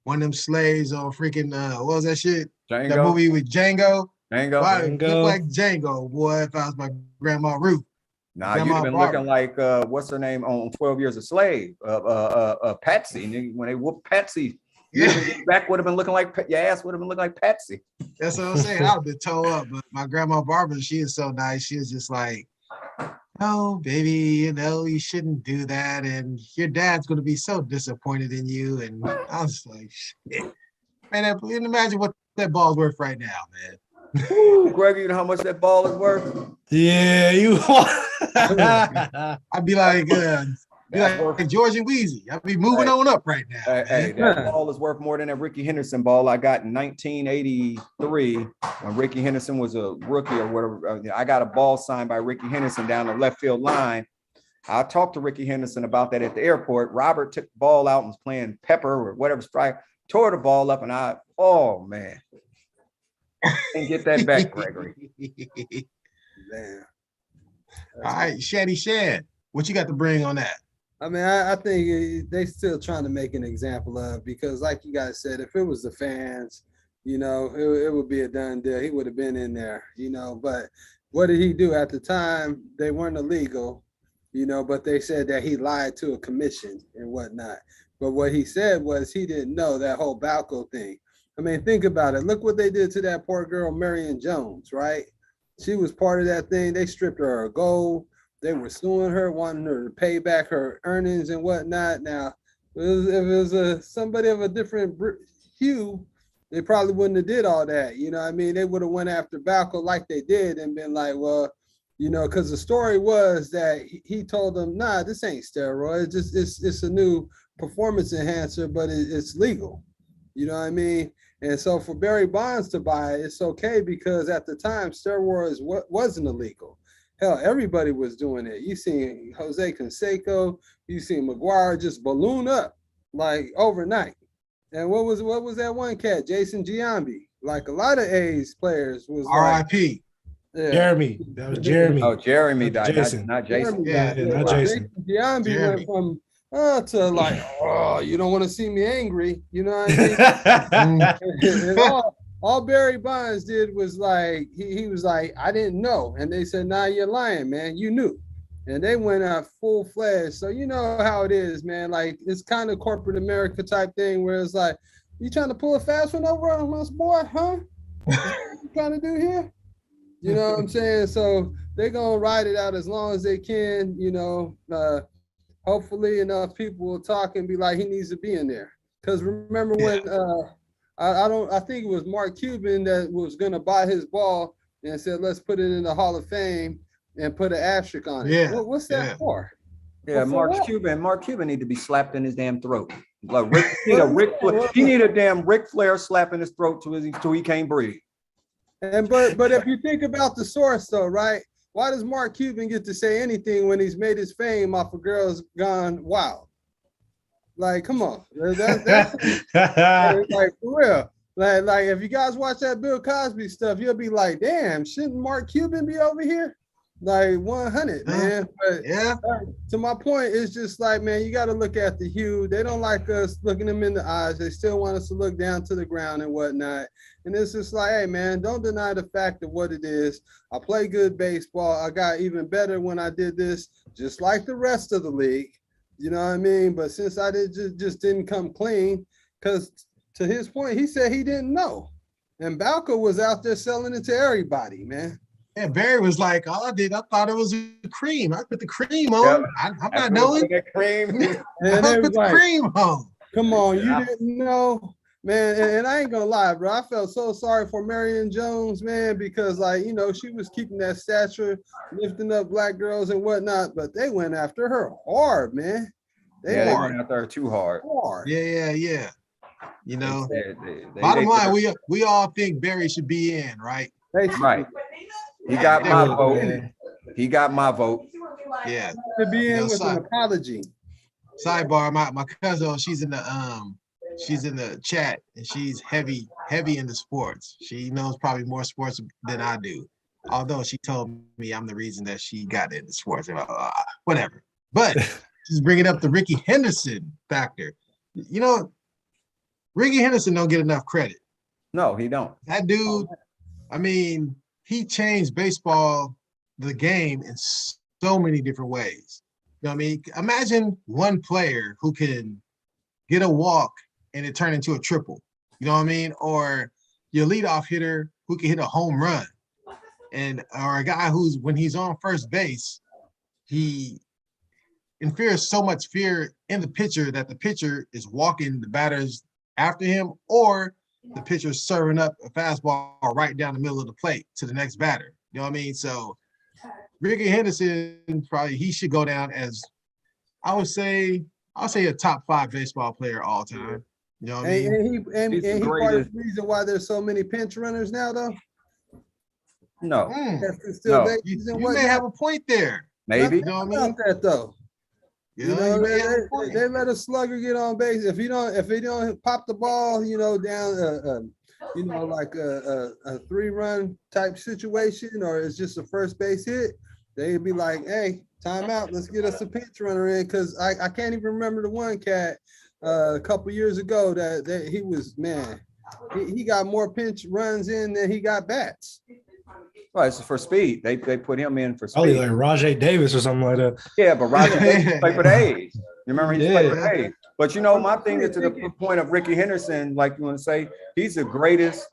one of them slaves on freaking what was that shit? Django. That movie with Django. Django. I look like Django, boy, if I was my grandma Ruth. Nah, you'd have been Barbara. Looking like what's her name on 12 Years a Slave, Patsy. When they whooped Patsy, your back would have been looking like your ass would have been looking like Patsy. That's what I'm saying. I'd have been towed up, but my grandma Barbara, she is so nice. She was just like, "Oh, baby, you shouldn't do that, and your dad's gonna be so disappointed in you." And I was like, "Shit, man, imagine what that ball's worth right now, man." Ooh, Greg, you know how much that ball is worth? Yeah, you. I'd be like George and Wheezy. I'd be moving on up right now. Hey, that ball is worth more than that Ricky Henderson ball I got in 1983 when Ricky Henderson was a rookie or whatever. I got a ball signed by Ricky Henderson down the left field line. I talked to Ricky Henderson about that at the airport. Robert took the ball out and was playing pepper or whatever strike, tore the ball up, and oh man. And get that back, Gregory. Man. All right, Shann, what you got to bring on that? I mean, I think they still trying to make an example of, because like you guys said, if it was the fans, it would be a done deal. He would have been in there, but what did he do at the time? They weren't illegal, but they said that he lied to a commission and whatnot. But what he said was he didn't know that whole Balco thing. I mean, think about it. Look what they did to that poor girl, Marion Jones, right? She was part of that thing. They stripped her of gold. They were suing her, wanting her to pay back her earnings and whatnot. Now, if it was somebody of a different hue, they probably wouldn't have did all that. You know what I mean? They would have went after Balco like they did and been like, well, because the story was that he told them, nah, this ain't steroids. It's a new performance enhancer, but it's legal. You know what I mean? And so for Barry Bonds to buy it, it's okay because at the time, steroids wasn't illegal. Hell, everybody was doing it. You seen Jose Canseco, you seen McGuire just balloon up like overnight. And what was that one cat, Jason Giambi? Like a lot of A's players was R.I.P. Yeah. Jeremy. That was Jeremy. Oh, Jeremy died. Jason. Not Jason. Not Jason. Giambi went from to like, oh, you don't want to see me angry, you know what I mean? And all Barry Bonds did was like, he was like, I didn't know. And they said, nah, you're lying, man. You knew. And they went out full-fledged. So you know how it is, man. Like, it's kind of corporate America type thing where it's like, you trying to pull a fast one over on us, boy, huh? What you trying to do here? You know what I'm saying? So they're going to ride it out as long as they can, hopefully enough people will talk and be like, he needs to be in there. Because remember when I think it was Mark Cuban that was gonna buy his ball and said, let's put it in the Hall of Fame and put an asterisk on it. Yeah. What's that for? Yeah, Mark Cuban need to be slapped in his damn throat. Like he need a damn Ric Flair slap in his throat till he can't breathe. And but if you think about the source though, right? Why does Mark Cuban get to say anything when he's made his fame off of Girls Gone Wild? Like, come on. That's like for real. Like if you guys watch that Bill Cosby stuff, you'll be like, damn, shouldn't Mark Cuban be over here? Like 100, man. But to my point, it's just like, man, you got to look at the hue. They don't like us looking them in the eyes. They still want us to look down to the ground and whatnot. And it's just like, hey, man, don't deny the fact of what it is. I play good baseball. I got even better when I did this, just like the rest of the league. You know what I mean? But since I just didn't come clean, because to his point, he said he didn't know. And Balco was out there selling it to everybody, man. Yeah, Barry was like, all I did, I thought it was a cream. I put the cream on. Yep. I'm not knowing. Cream. And I put the cream on. Come on, you didn't know, man. And I ain't gonna lie, bro. I felt so sorry for Marion Jones, man, because like, she was keeping that stature, lifting up black girls and whatnot, but they went after her hard, man. They went after her too hard. Yeah. Bottom line, we all think Barry should be in, right? Right. He got my vote. He got my vote. Yeah. To be in with an apology. Sidebar, my cousin, she's in the chat and she's heavy into sports. She knows probably more sports than I do. Although she told me I'm the reason that she got into sports. Whatever. But she's bringing up the Ricky Henderson factor. You know, Ricky Henderson don't get enough credit. No, he don't. That dude, I mean, he changed baseball, the game, in so many different ways. You know what I mean? Imagine one player who can get a walk and it turn into a triple. You know what I mean? Or your leadoff hitter who can hit a home run. Or a guy who's, when he's on first base, he infers so much fear in the pitcher that the pitcher is walking the batters after him, or the pitcher's serving up a fastball right down the middle of the plate to the next batter. You know what I mean? So Ricky Henderson, probably he should go down as, I'll say a top 5 baseball player all time. You know what I mean? And he part of the reason why there's so many pinch runners now, though. No. No. You may have a point there. Maybe. You know what I mean? That though. You know, they let a slugger get on base. If he don't pop the ball, down, like a 3-run type situation, or it's just a first base hit, they'd be like, "Hey, timeout. Let's get us a pinch runner in." Because I can't even remember the one cat a couple years ago that he was, man, he got more pinch runs in than he got bats. Well, it's for speed. They put him in for speed. Probably like Rajay Davis or something like that. Yeah, but Rajay Davis played for the A's. You remember he played for the A's. But my thing is to the point of Ricky Henderson, like you want to say, he's the greatest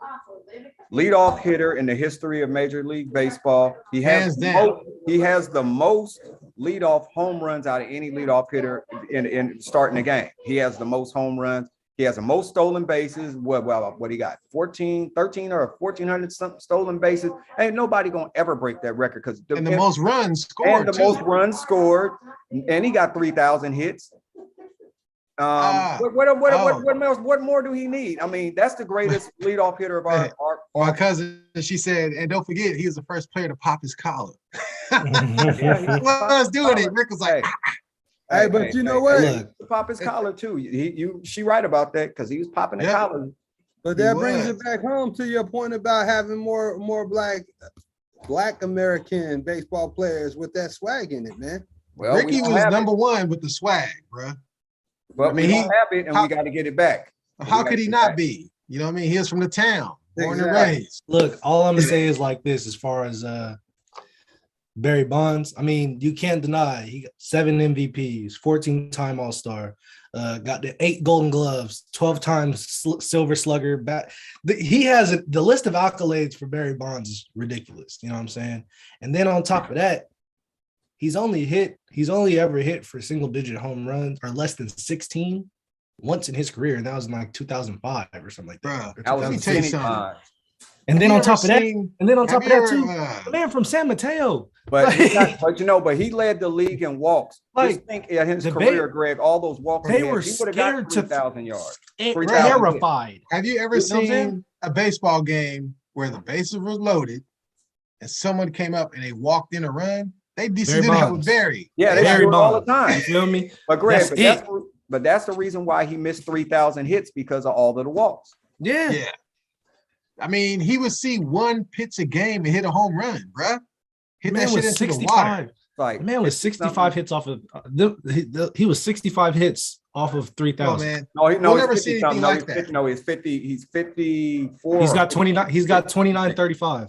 leadoff hitter in the history of Major League Baseball. He has the most leadoff home runs out of any leadoff hitter in starting the game. He has the most home runs. He has the most stolen bases. What he got? 13 or 1,400 stolen bases. Ain't nobody gonna ever break that record because the most runs scored. And the most runs scored, and he got 3,000 hits. What more do he need? I mean, that's the greatest leadoff hitter of our. My cousin, she said, and don't forget, he was the first player to pop his collar. Yeah, he was doing it. Rick was like. Hey, but you know what? He pop his collar too. She right about that because he was popping the collar. But that brings it back home to your point about having more black American baseball players with that swag in it, man. Well, Ricky was number 1 with the swag, bro. But we don't have it, and we got to get it back. How could he not be? You know what I mean? He was from the town, born and raised. Look, all I'm gonna say is like this: as far as Barry Bonds, I mean, you can't deny he got 7 MVPs, 14-time All-Star, got the 8 Golden Gloves, 12 times Silver Slugger. He has the list of accolades for Barry Bonds is ridiculous. You know what I'm saying? And then on top of that, he's only ever hit for single-digit home runs or less than 16 once in his career, and that was in like 2005 or something like that. Bro, let me tell you something. And then on top of that, too, the man from San Mateo. But he led the league in walks. Just think in his career, Greg, all those walks they were he would have got 3,000 yards. Terrified. Have you ever seen a baseball game where the bases were loaded and someone came up and they walked in a run? They do that with Barry. Yeah, they do it all the time. You feel me? But Greg, that's the reason why he missed 3,000 hits because of all of the walks. Yeah. I mean, he would see one pitch a game and hit a home run, bruh. Hit that shit into the water. Like, man was 65 hits off of he was 65 hits off of 3,000. Oh, man. We'll never see anything like that. No, he's 50. He's 54. He's got 29. He's got 29.35.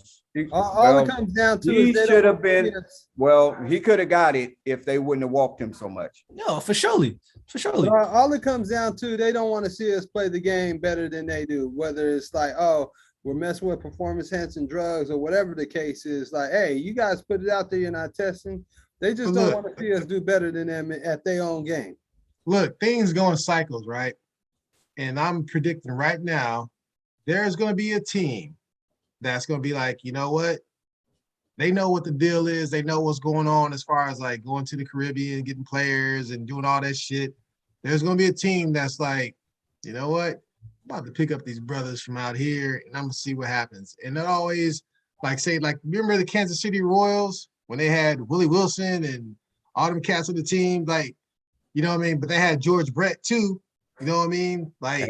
All it comes down to he should have been. Well, he could have got it if they wouldn't have walked him so much. No, for surely. All it comes down to, they don't want to see us play the game better than they do. Whether it's like, oh, we're messing with performance-enhancing drugs or whatever the case is. Like, hey, you guys put it out there, you're not testing. They just don't want to see us do better than them at their own game. Look, things go in cycles, right? And I'm predicting right now, there's going to be a team that's going to be like, you know what? They know what the deal is. They know what's going on as far as like going to the Caribbean, getting players and doing all that shit. There's going to be a team that's like, you know what? I'm about to pick up these brothers from out here and I'm going to see what happens. And that always, like, say, like, remember the Kansas City Royals when they had Willie Wilson and all them cats on the team, like, you know what I mean? But they had George Brett too. You know what I mean? Like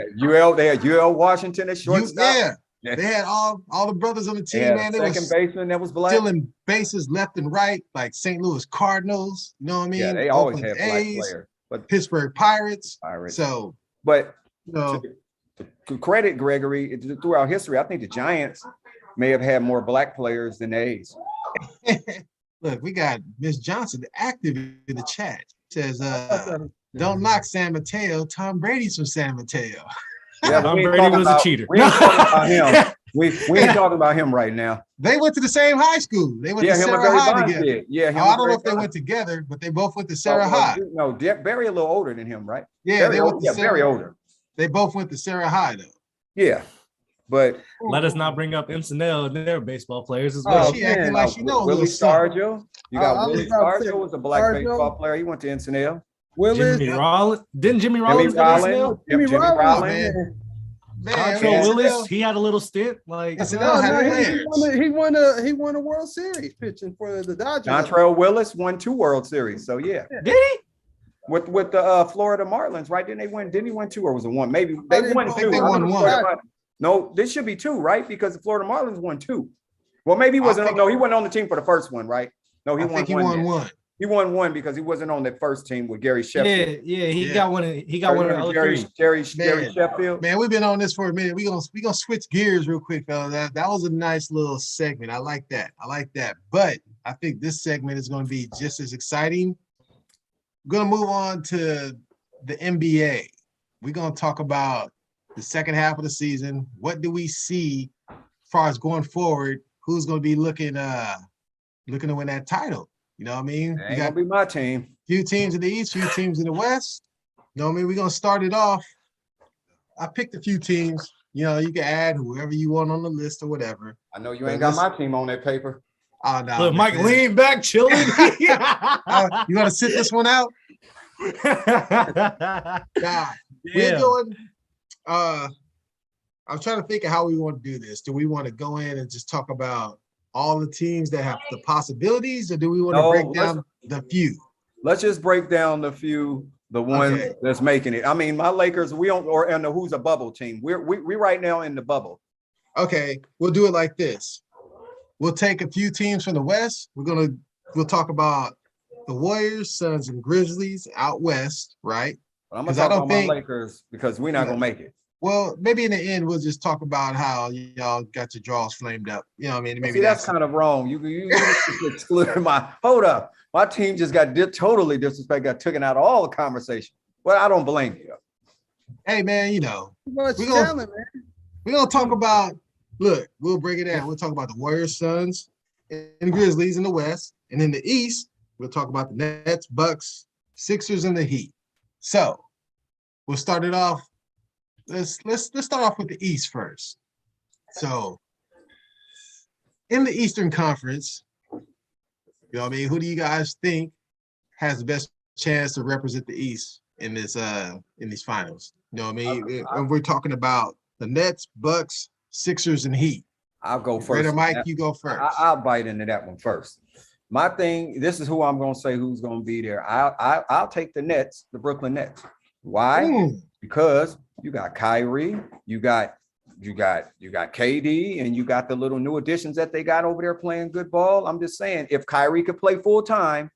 they had UL Washington at shortstop. Yeah. They had all the brothers on the team, Yeah, man. They second baseman that was black. Stealing bases left and right, like St. Louis Cardinals. You know what I mean? Yeah, they always Oakland had black A's, players. But Pittsburgh Pirates. So, but you know, to credit Gregory, throughout history, I think the Giants may have had more black players than the A's. Look, we got Miss Johnson active in the chat. Says, don't knock San Mateo. Tom Brady's from San Mateo. Yeah, Tom Brady was a cheater. We ain't talking about him. We ain't talking about him right now. They went to the same high school. They went to Sarah High together. Did. Yeah, I don't know if they went together, but they both went to Sarah High. No, Barry a little older than him, right? Yeah, Barry older. They both went to Sarah High though. Yeah, but let us not bring up Ensenada and their baseball players as well. She acting like she knows. Willie Stargell. You got Willie Stargell was a black baseball player. He went to Ensenada. Jimmy Rollins. Didn't Jimmy Rollins go to Ensenada? Jimmy Rollins. Man, Willis, he had a little stint. Like he won a World Series pitching for the Dodgers. Dontrell Willis won 2 World Series. So yeah. Did he? With the Florida Marlins, right? Didn't he win 2 or was it 1? Maybe they won 2. They won 1. No, this should be 2, right? Because the Florida Marlins won 2. Well, maybe he wasn't. No, he wasn't on the team for the first one, right? No, he won 1. He won 1 because he wasn't on that first team with Gary Sheffield. Yeah, he got one. He got one of Gary Sheffield. Man, we've been on this for a minute. We gonna switch gears real quick, fella. That was a nice little segment. I like that. But I think this segment is going to be just as exciting. We're gonna move on to the NBA. We're gonna talk about the second half of the season. What do we see as far as going forward? Who's gonna be looking to win that title? You know what I mean? Ain't gonna be my team. Few teams in the East, few teams in the West. You know what I mean? We're gonna start it off. I picked a few teams. You know, you can add whoever you want on the list or whatever. I know you ain't got my team on that paper. Oh no. Look, Mike, lean back, chilling. You want to sit this one out? God, we're going. I'm trying to think of how we want to do this. Do we want to go in and just talk about all the teams that have the possibilities, or do we want to break down the few? Let's just break down the few, the ones that's making it. I mean, my Lakers, we don't, or and the who's a bubble team. We right now in the bubble. Okay, we'll do it like this. We'll take a few teams from the West. We'll talk about the Warriors, Suns, and Grizzlies out west, right? But I'm gonna talk about my Lakers because we're not gonna make it. Well, maybe in the end we'll just talk about how y'all got your draws flamed up. You know what I mean? Maybe that's kind of wrong. You excluded hold up. My team just got totally disrespected, got taken out of all the conversation. Well, I don't blame you. Hey man, you know, we're gonna talk about. Look, we'll break it down. We'll talk about the Warriors, Suns, and Grizzlies in the West, and in the East, we'll talk about the Nets, Bucks, Sixers, and the Heat. So we'll start it off. Let's start off with the East first. So in the Eastern Conference, you know what I mean, who do you guys think has the best chance to represent the East in this in these finals? You know what I mean? And we're talking about the Nets, Bucks, Sixers, and Heat. I'll go first. Raider Mike, you go first. I'll bite into that one first. My thing, this is who I'm gonna say who's gonna be there. I'll take the Nets, the Brooklyn Nets. Why? Because you got Kyrie, you got KD, and you got the little new additions that they got over there playing good ball. I'm just saying, if Kyrie could play full time,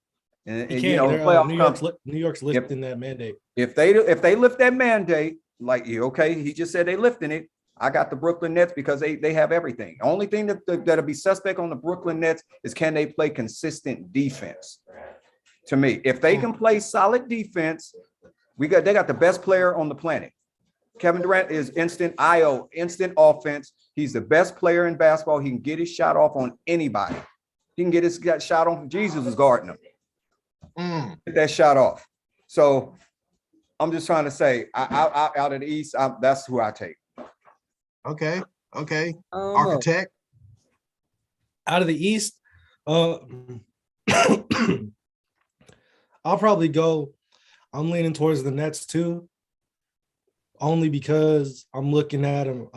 and you know, New York's lifting that mandate. If they lift that mandate, like he just said they lifting it. I got the Brooklyn Nets because they have everything. Only thing that'll be suspect on the Brooklyn Nets is can they play consistent defense? To me, if they can play solid defense, they got the best player on the planet. Kevin Durant is instant IO, instant offense. He's the best player in basketball. He can get his shot off on anybody. He can get his shot off. Jesus was guarding him. Get that shot off. So I'm just trying to say, out of the East, that's who I take. Okay. Architect. Out of the East, I'll probably go. I'm leaning towards the Nets too, only because I'm looking at them.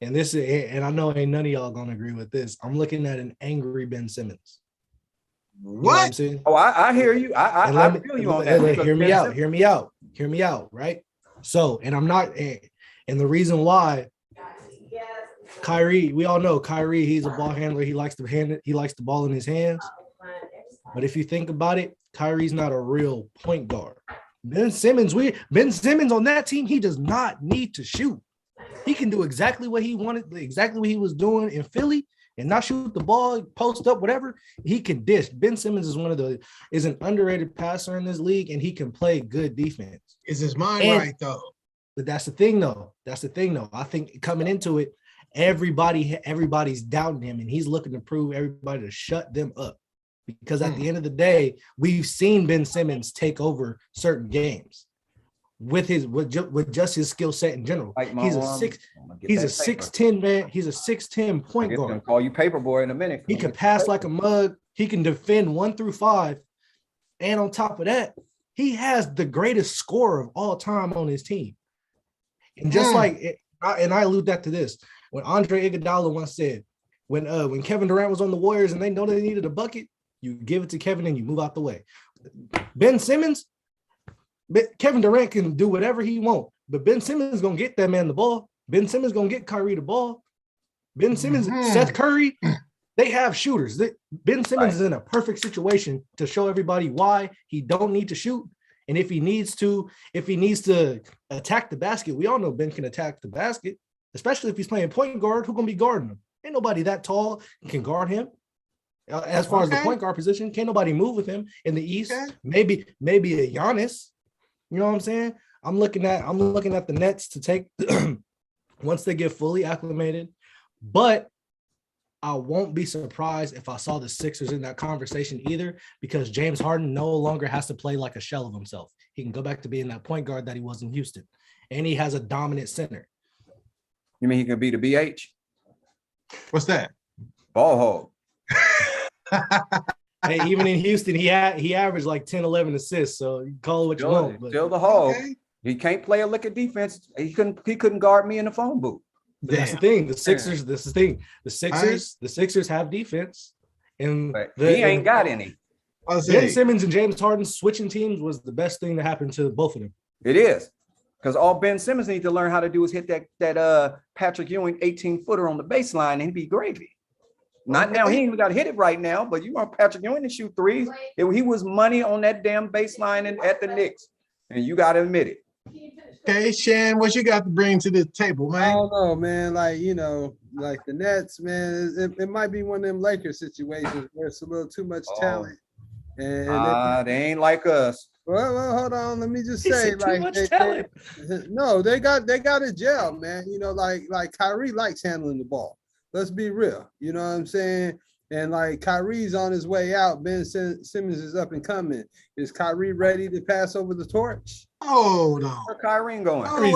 And I know ain't none of y'all gonna agree with this. I'm looking at an angry Ben Simmons. You know what I'm saying? Oh, I hear you. I feel you on that. Hear me out. Right. So, and I'm not, and the reason why Kyrie, we all know Kyrie, he's a ball handler. He likes to hand it. He likes the ball in his hands. But if you think about it, Kyrie's not a real point guard. Ben Simmons on that team, he does not need to shoot. He can do exactly what he wanted, exactly what he was doing in Philly, and not shoot the ball, post up, whatever. He can dish. Ben Simmons is an underrated passer in this league, and he can play good defense. Is his mind right though? But that's the thing though. I think coming into it, everybody's doubting him, and he's looking to prove everybody to shut them up. Because at the end of the day, we've seen Ben Simmons take over certain games with just his skill set in general. He's a 6'10" man. He's a 6'10" point guard. Gonna call you paperboy in a minute. He can pass like a mug. He can defend 1 through 5, and on top of that, he has the greatest scorer of all time on his team. And just I allude that to this when Andre Iguodala once said, when Kevin Durant was on the Warriors and they know they needed a bucket, you give it to Kevin and you move out the way. Ben Simmons, Kevin Durant can do whatever he wants, but Ben Simmons is going to get that man the ball. Ben Simmons is going to get Kyrie the ball. Ben Simmons, Seth Curry, they have shooters. Ben Simmons is in a perfect situation to show everybody why he don't need to shoot. And if he needs to attack the basket, we all know Ben can attack the basket, especially if he's playing point guard. Who's going to be guarding him? Ain't nobody that tall can guard him. As far as the point guard position, can't nobody move with him in the East. Maybe a Giannis. You know what I'm saying? I'm looking at the Nets to take once they get fully acclimated. But I won't be surprised if I saw the Sixers in that conversation either, because James Harden no longer has to play like a shell of himself. He can go back to being that point guard that he was in Houston, and he has a dominant center. You mean he can be the BH? What's that? Ball hog. Hey, even in Houston, he averaged like 10, 11 assists. So you call it what you want. But still the hog. Okay. He can't play a lick of defense. He couldn't guard me in the phone booth. But that's the thing. The Sixers. This is the thing. The Sixers have defense, and he ain't got any. Ben Simmons and James Harden switching teams was the best thing that happened to both of them. It is, because all Ben Simmons needs to learn how to do is hit that Patrick Ewing 18-footer on the baseline, and he'd be gravy. Not now. He ain't even got to hit it right now, but you want Patrick Ewing to shoot threes. He was money on that damn baseline and at the Knicks, and you got to admit it. Okay, Shan, what you got to bring to the table, man? I don't know, man. Like the Nets, man. It might be one of them Lakers situations where it's a little too much talent, and they ain't like us. Well, hold on. Let me just say, they got a gel, man. Like Kyrie likes handling the ball. Let's be real. You know what I'm saying? And like Kyrie's on his way out. Ben Simmons is up and coming. Is Kyrie ready to pass over the torch? Oh no. Where's Kyrie going? Wait.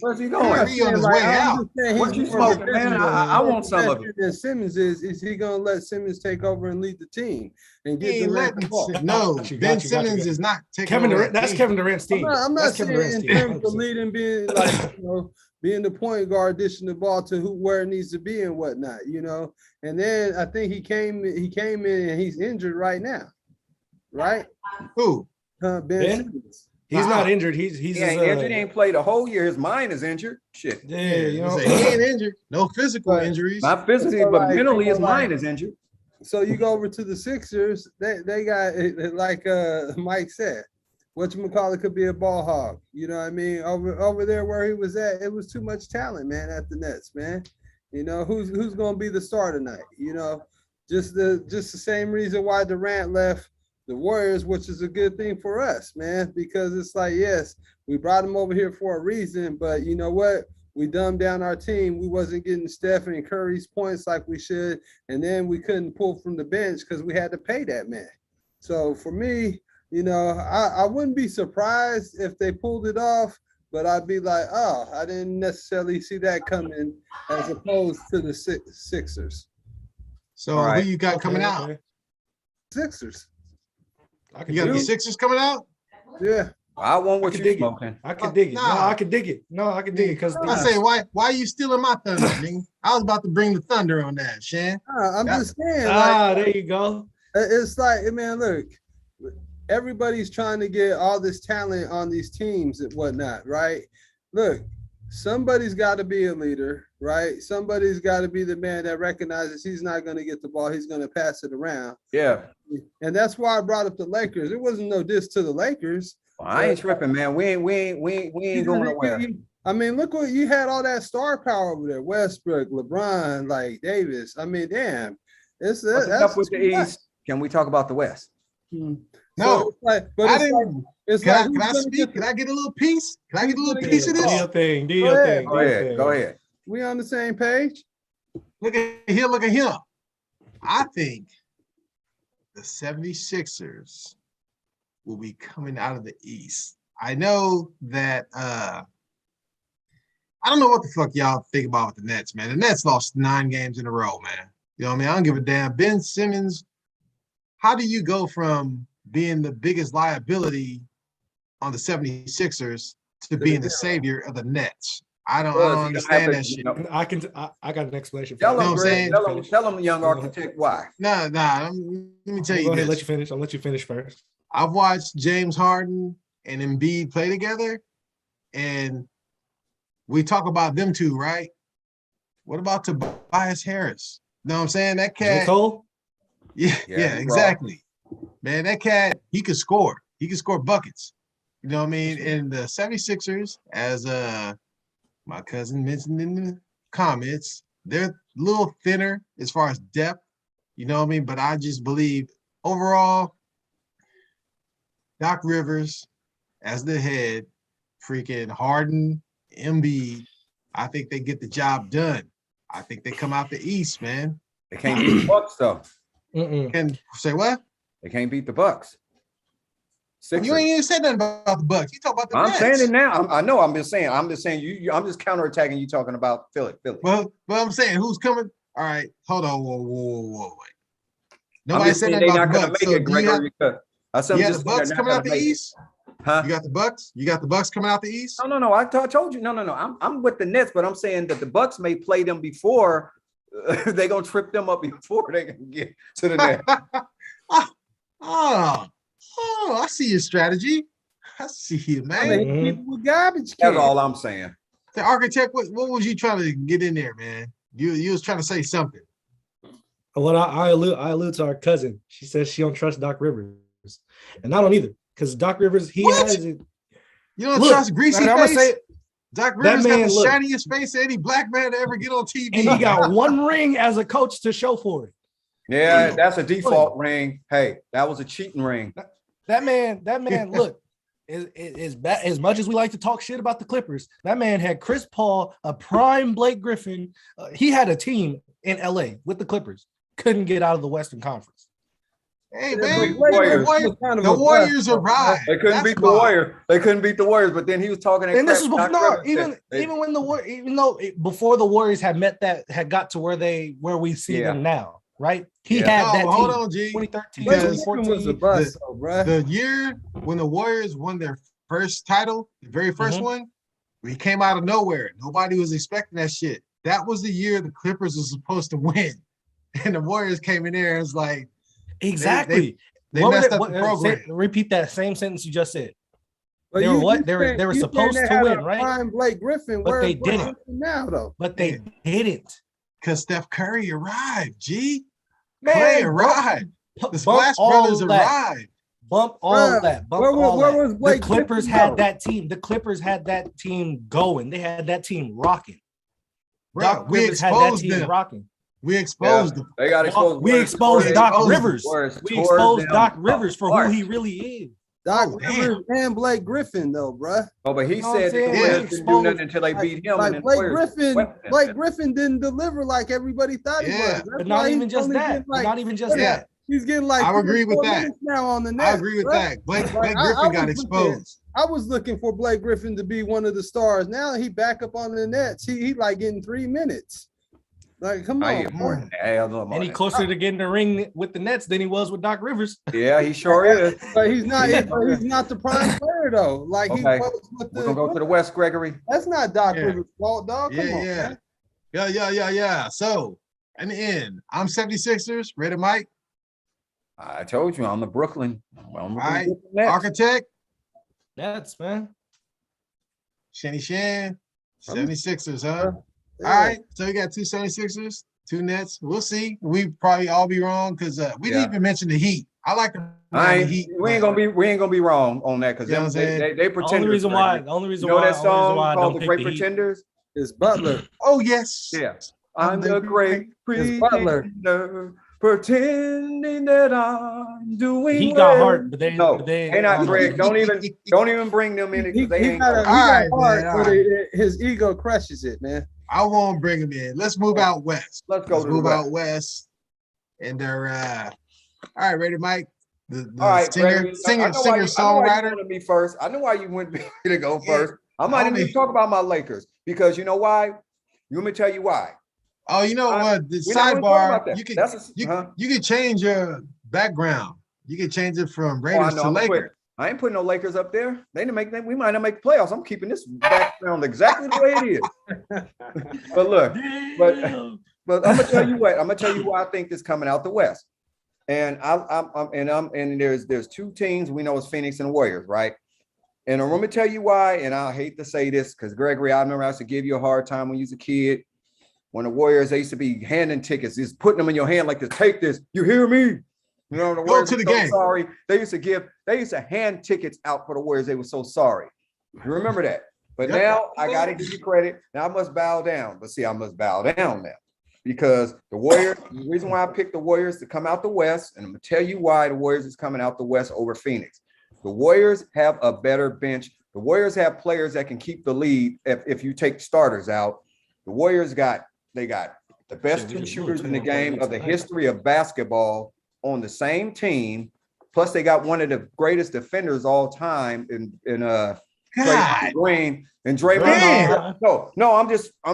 Where's he going? Kyrie on his way out. What you smoking, man? I want some of it. And Simmons is he gonna let Simmons take over and lead the team and get the ball? No, Ben Simmons is not taking Kevin Durant. That's Kevin Durant's team. I'm not saying in terms of leading, being like being the point guard, dishing the ball to where it needs to be and whatnot, And then I think he came in and he's injured right now, right? Who? Ben Simmons. He's not injured. He ain't injured. He ain't played a whole year. His mind is injured. Shit. Yeah, he ain't injured. No physical injuries. Not physically, but mentally, his mind is injured. So you go over to the Sixers. They got, like Mike said, whatchamacallit could be a ball hog. You know what I mean? Over there where he was at, it was too much talent, man, at the Nets, man. Who's gonna be the star tonight? Just the same reason why Durant left the Warriors, which is a good thing for us, man, because it's like, yes, we brought him over here for a reason, but you know what? We dumbed down our team. We wasn't getting Steph and Curry's points like we should, and then we couldn't pull from the bench because we had to pay that man. So for me, I wouldn't be surprised if they pulled it off, but I'd be like, oh, I didn't necessarily see that coming as opposed to the Sixers. So who you got coming out? Sixers. You got the Sixers coming out? Yeah. I want what you smoking. I can dig it. No, I can dig it. Because I say, why are you stealing my thunder, nigga? I was about to bring the thunder on that, Shan. I'm just saying. There you go. It's like, man, look, everybody's trying to get all this talent on these teams and whatnot, right? Look, somebody's got to be a leader, right? Somebody's got to be the man that recognizes he's not going to get the ball, he's going to pass it around. Yeah. And that's why I brought up the Lakers. It wasn't no diss to the Lakers. Well, I ain't tripping, man. We ain't going nowhere. I mean, look what you had, all that star power over there. Westbrook, LeBron, like Davis. I mean, damn. That's enough with the East. Can we talk about the West? No, so can I speak? Can I get a little piece? Can I get a little piece of this? Do your thing. Do your thing. Go ahead. We on the same page? Look at here. Look at him. I think the 76ers will be coming out of the East. I know that I don't know what the fuck y'all think about with the Nets, man. The Nets lost 9 games in a row, man. You know what I mean? I don't give a damn. Ben Simmons, how do you go from being the biggest liability on the 76ers to being the savior of the Nets? I don't understand that shit. I got an explanation. Tell them, young architect, why. Nah. Let me tell you. Go ahead, let you finish. I'll let you finish first. I've watched James Harden and Embiid play together, and we talk about them two, right? What about Tobias Harris? You know what I'm saying? That cat. Cole? Yeah, exactly. Man, that cat, he could score. He could score buckets. You know what I mean? And the 76ers, as my cousin mentioned in the comments, they're a little thinner as far as depth. You know what I mean? But I just believe overall, Doc Rivers as the head, freaking Harden, Embiid, I think they get the job done. I think they come out the East, man. They can't beat the Bucks, though. And say what? They can't beat the Bucks. You ain't even said nothing about the Bucks. You talk about the I'm Nets. saying it now. I know. I'm just saying. I'm just counterattacking you talking about Philly. Well, I'm saying who's coming. All right, hold on. Whoa. Wait. Nobody said they're nothing not about going the Bucks. to make it, Gregory. You got the Bucks coming out the East? Huh? You got the Bucks? You got the Bucks coming out the East? No. I told you. No. I'm with the Nets, but I'm saying that the Bucks may play them before they're going to trip them up before they can get to the net. Oh, I see your strategy. I see you, man. I mean, people with garbage That's all I'm saying. The architect, what was you trying to get in there, man? You was trying to say something. Well, I allude to our cousin. She says she don't trust Doc Rivers, and I don't either, because Doc Rivers, he has it. You don't trust greasy I'm face? gonna say, Doc Rivers got the shiniest face of any black man to ever get on TV. And he got one ring as a coach to show for it. Yeah, that's a default ring. Hey, that was a cheating ring. That man, look, is bad. As much as we like to talk shit about the Clippers, that man had Chris Paul, a prime Blake Griffin. He had a team in LA with the Clippers. Couldn't get out of the Western Conference. Hey, man, the Warriors arrived. They couldn't beat the Warriors. They couldn't beat the Warriors, but then he was talking. And this was before, even when before the Warriors had got to where we see them now, right? He had that team. Hold on, G. 2013, 2014 was a bust, the year when the Warriors won their first title, the very first one, we came out of nowhere. Nobody was expecting that shit. That was the year the Clippers were supposed to win, and the Warriors came in there and it's like. Exactly. They messed up the program. Repeat that same sentence you just said. But they were supposed to win, right? Prime Blake Griffin, but they didn't. Now though. But they didn't. Because Steph Curry arrived. G. Man, Clay arrived. The Splash Brothers arrived. Bump all that. Where was Blake the Clippers had that team. The Clippers had that team going. They had that team rocking. Doc Rivers had that team rocking. We exposed them. They got exposed. We exposed Doc Rivers. We exposed Doc Rivers for who he really is. Doc Rivers and Blake Griffin, though, bruh. Oh, but he said the Warriors didn't do nothing until they beat him. Like Blake Griffin didn't deliver like everybody thought he was. But not even just that. Not even just that. He's getting like. I agree with that. Now on the net, I agree with that. Blake Griffin got exposed. I was looking for Blake Griffin to be one of the stars. Now he back up on the Nets. He like getting 3 minutes. Like, come on. And he closer to getting the ring with the Nets than he was with Doc Rivers. Yeah, he sure is. But he's not. He's not the prime player though. Like he was with We're gonna go to the West, Gregory. That's not Doc Rivers' fault, dog. Come on, man. Yeah. So in the end, I'm 76ers. Ready, Mike? I told you I'm the Brooklyn. All right, architect. Nets, man. Shann. 76ers, huh? Yeah. All right. So we got two 76ers, two Nets. We'll see. We probably all be wrong because we didn't even mention the Heat. I like the Heat. We ain't gonna be wrong on that because they pretend. The only reason why that song called "The Great Pretenders" is Butler. Oh yes. Yeah. I'm the great pretender, pretending that I'm doing. He got heart, but they not Greg. Don't even bring them in because they ain't. He got heart, but his ego crushes it, man. I won't bring him in. Let's move out west. Let's move out west. And they're all right, ready, Mike. The singer, songwriter. You wanted me first. I know why you wanted me to go first. I'm not even talk about my Lakers because you know why? You want me to tell you why? Oh, you know what? The sidebar. You can change your background. You can change it from Raiders to Lakers. I ain't putting no Lakers up there. We might not make the playoffs. I'm keeping this background exactly the way it is. But look, but I'm gonna tell you what. I'm gonna tell you why I think this coming out the West. And there's two teams we know is Phoenix and Warriors, right? And I'm gonna tell you why. And I hate to say this because Gregory, I remember I used to give you a hard time when you was a kid. When the Warriors, they used to be handing tickets, just putting them in your hand like this. Take this. You hear me? You know, the Warriors go to the game. Sorry. They used to hand tickets out for the Warriors. They were so sorry. You remember that? But now I got to give you credit. Now I must bow down. But see, I must bow down now because the Warriors, the reason why I picked the Warriors to come out the West, and I'm going to tell you why the Warriors is coming out the West over Phoenix. The Warriors have a better bench. The Warriors have players that can keep the lead if you take starters out. The Warriors got the best two shooters in the game of the history of basketball on the same team. Plus, they got one of the greatest defenders all time in Green and Draymond.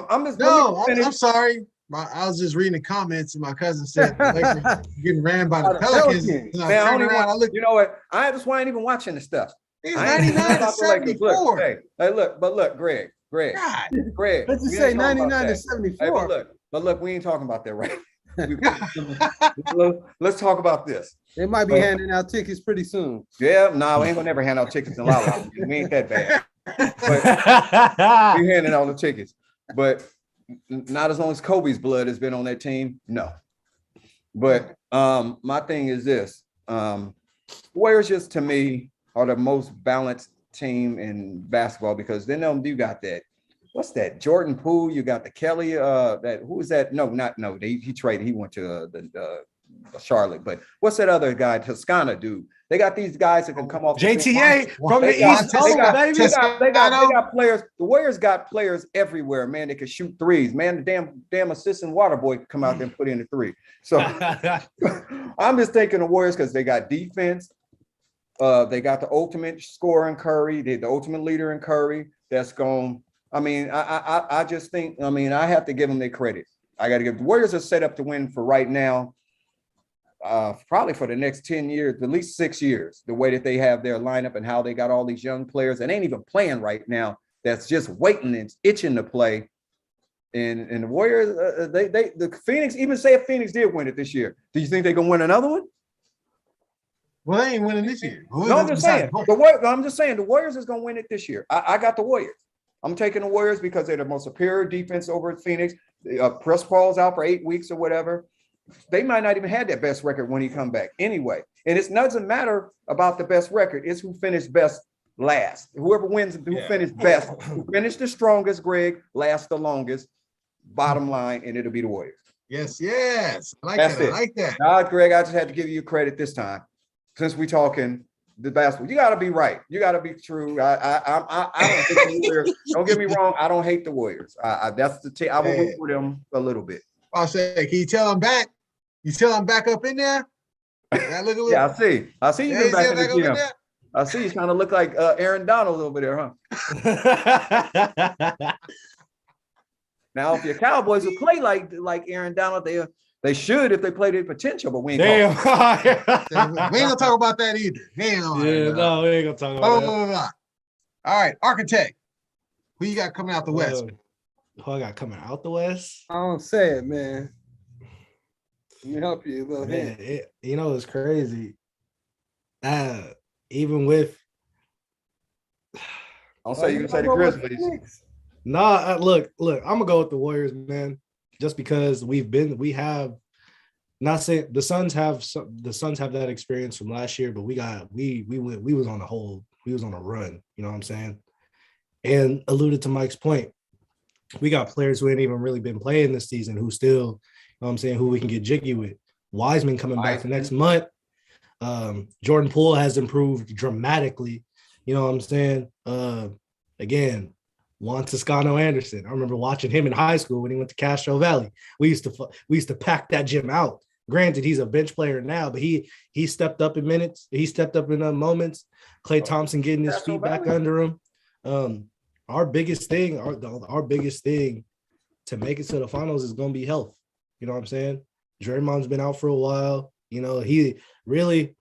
I'm sorry. I was just reading the comments, and my cousin said the Lakers getting ran by the Pelicans. You know what? That's why I ain't even watching the stuff. It's 99 to 74. Look, Greg. Let's just say 99 to 74. Hey, but look, we ain't talking about that, right? Let's talk about this. They might be handing out tickets pretty soon. Yeah, no, we ain't gonna never hand out tickets in La La. We ain't that bad. But we handing out the tickets, but not as long as Kobe's blood has been on that team. No. But my thing is this: Warriors just to me are the most balanced team in basketball because then you got that. What's that? Jordan Poole. You got the Kelly. Who is that? He traded. He went to the Charlotte. But what's that other guy? Toscana dude. They got these guys that can come off JTA from the East Coast, baby. They got players. The Warriors got players everywhere, man. They can shoot threes. Man, the damn assistant water boy could come out there and put in a three. So I'm just thinking the Warriors because they got defense. They got the ultimate scorer in Curry. They're the ultimate leader in Curry. That's going. I mean, I just think. I mean, I have to give them their credit. I got to give the Warriors are set up to win for right now. Probably for the next 10 years, at least 6 years, the way that they have their lineup and how they got all these young players and ain't even playing right now. That's just waiting and itching to play. And the Warriors, the Phoenix, even say if Phoenix did win it this year, do you think they're gonna win another one? Well, they ain't winning this year. No, I'm just saying. The Warriors is gonna win it this year. I got the Warriors. I'm taking the Warriors because they're the most superior defense over at Phoenix. Chris Paul's out for 8 weeks or whatever. They might not even have that best record when he come back anyway. And it doesn't matter about the best record. It's who finished best last. Whoever wins, who finished best, who finished the strongest, Greg, last the longest, bottom line, and it'll be the Warriors. Yes. I like that. Now, Greg, I just had to give you credit this time. Since we're talking the basketball, you got to be right. You got to be true. I don't hate the Warriors. Don't get me wrong. I don't hate the Warriors. That's the team. I will root for them a little bit. I'll say, can you tell them back? You tell him back up in there? Yeah, I see. I see you back in the gym. I see you trying to look like Aaron Donald over there, huh? Now, if your Cowboys would play like Aaron Donald, they should if they play their potential, but we ain't. We ain't gonna talk about that either. We ain't gonna talk about that. All right, architect. Who you got coming out the West? Who I got coming out the West? I don't say it, man. Let me help you a little Man, hint. it's crazy. Even with I'll say you can say the Go with Grizzlies. Phoenix? look, I'm gonna go with the Warriors, man. Just because we have not saying the Suns have that experience from last year, but we was on a run, you know what I'm saying? And alluded to Mike's point, we got players who ain't even really been playing this season who still, you know what I'm saying, who we can get jiggy with. Wiseman coming back the next month. Jordan Poole has improved dramatically. You know what I'm saying? Again, Juan Toscano Anderson. I remember watching him in high school when he went to Castro Valley. We used to pack that gym out. Granted, he's a bench player now, but he stepped up in minutes. He stepped up in moments. Klay Thompson getting his feet back under him. Our biggest thing to make it to the finals is going to be health. You know what I'm saying? Draymond's been out for a while. You know, he really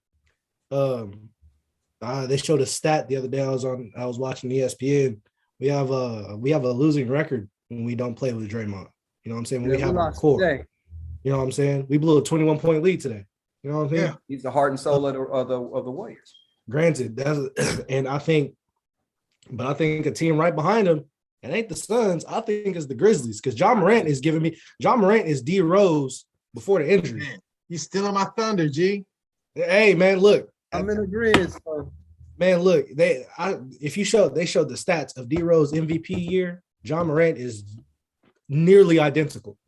they showed a stat the other day. I was watching ESPN. We have a losing record when we don't play with Draymond. You know what I'm saying? When we have our core. Today. You know what I'm saying? We blew a 21-point lead today. You know what I'm saying? Yeah, he's the heart and soul of the Warriors. Granted, I think a team right behind him, it ain't the Suns. I think it's the Grizzlies because John Morant is D Rose before the injury. Man, he's stealing my thunder, G. Hey man, look, I'm in agreement. So. Man, look, they showed the stats of D Rose MVP year, John Morant is nearly identical.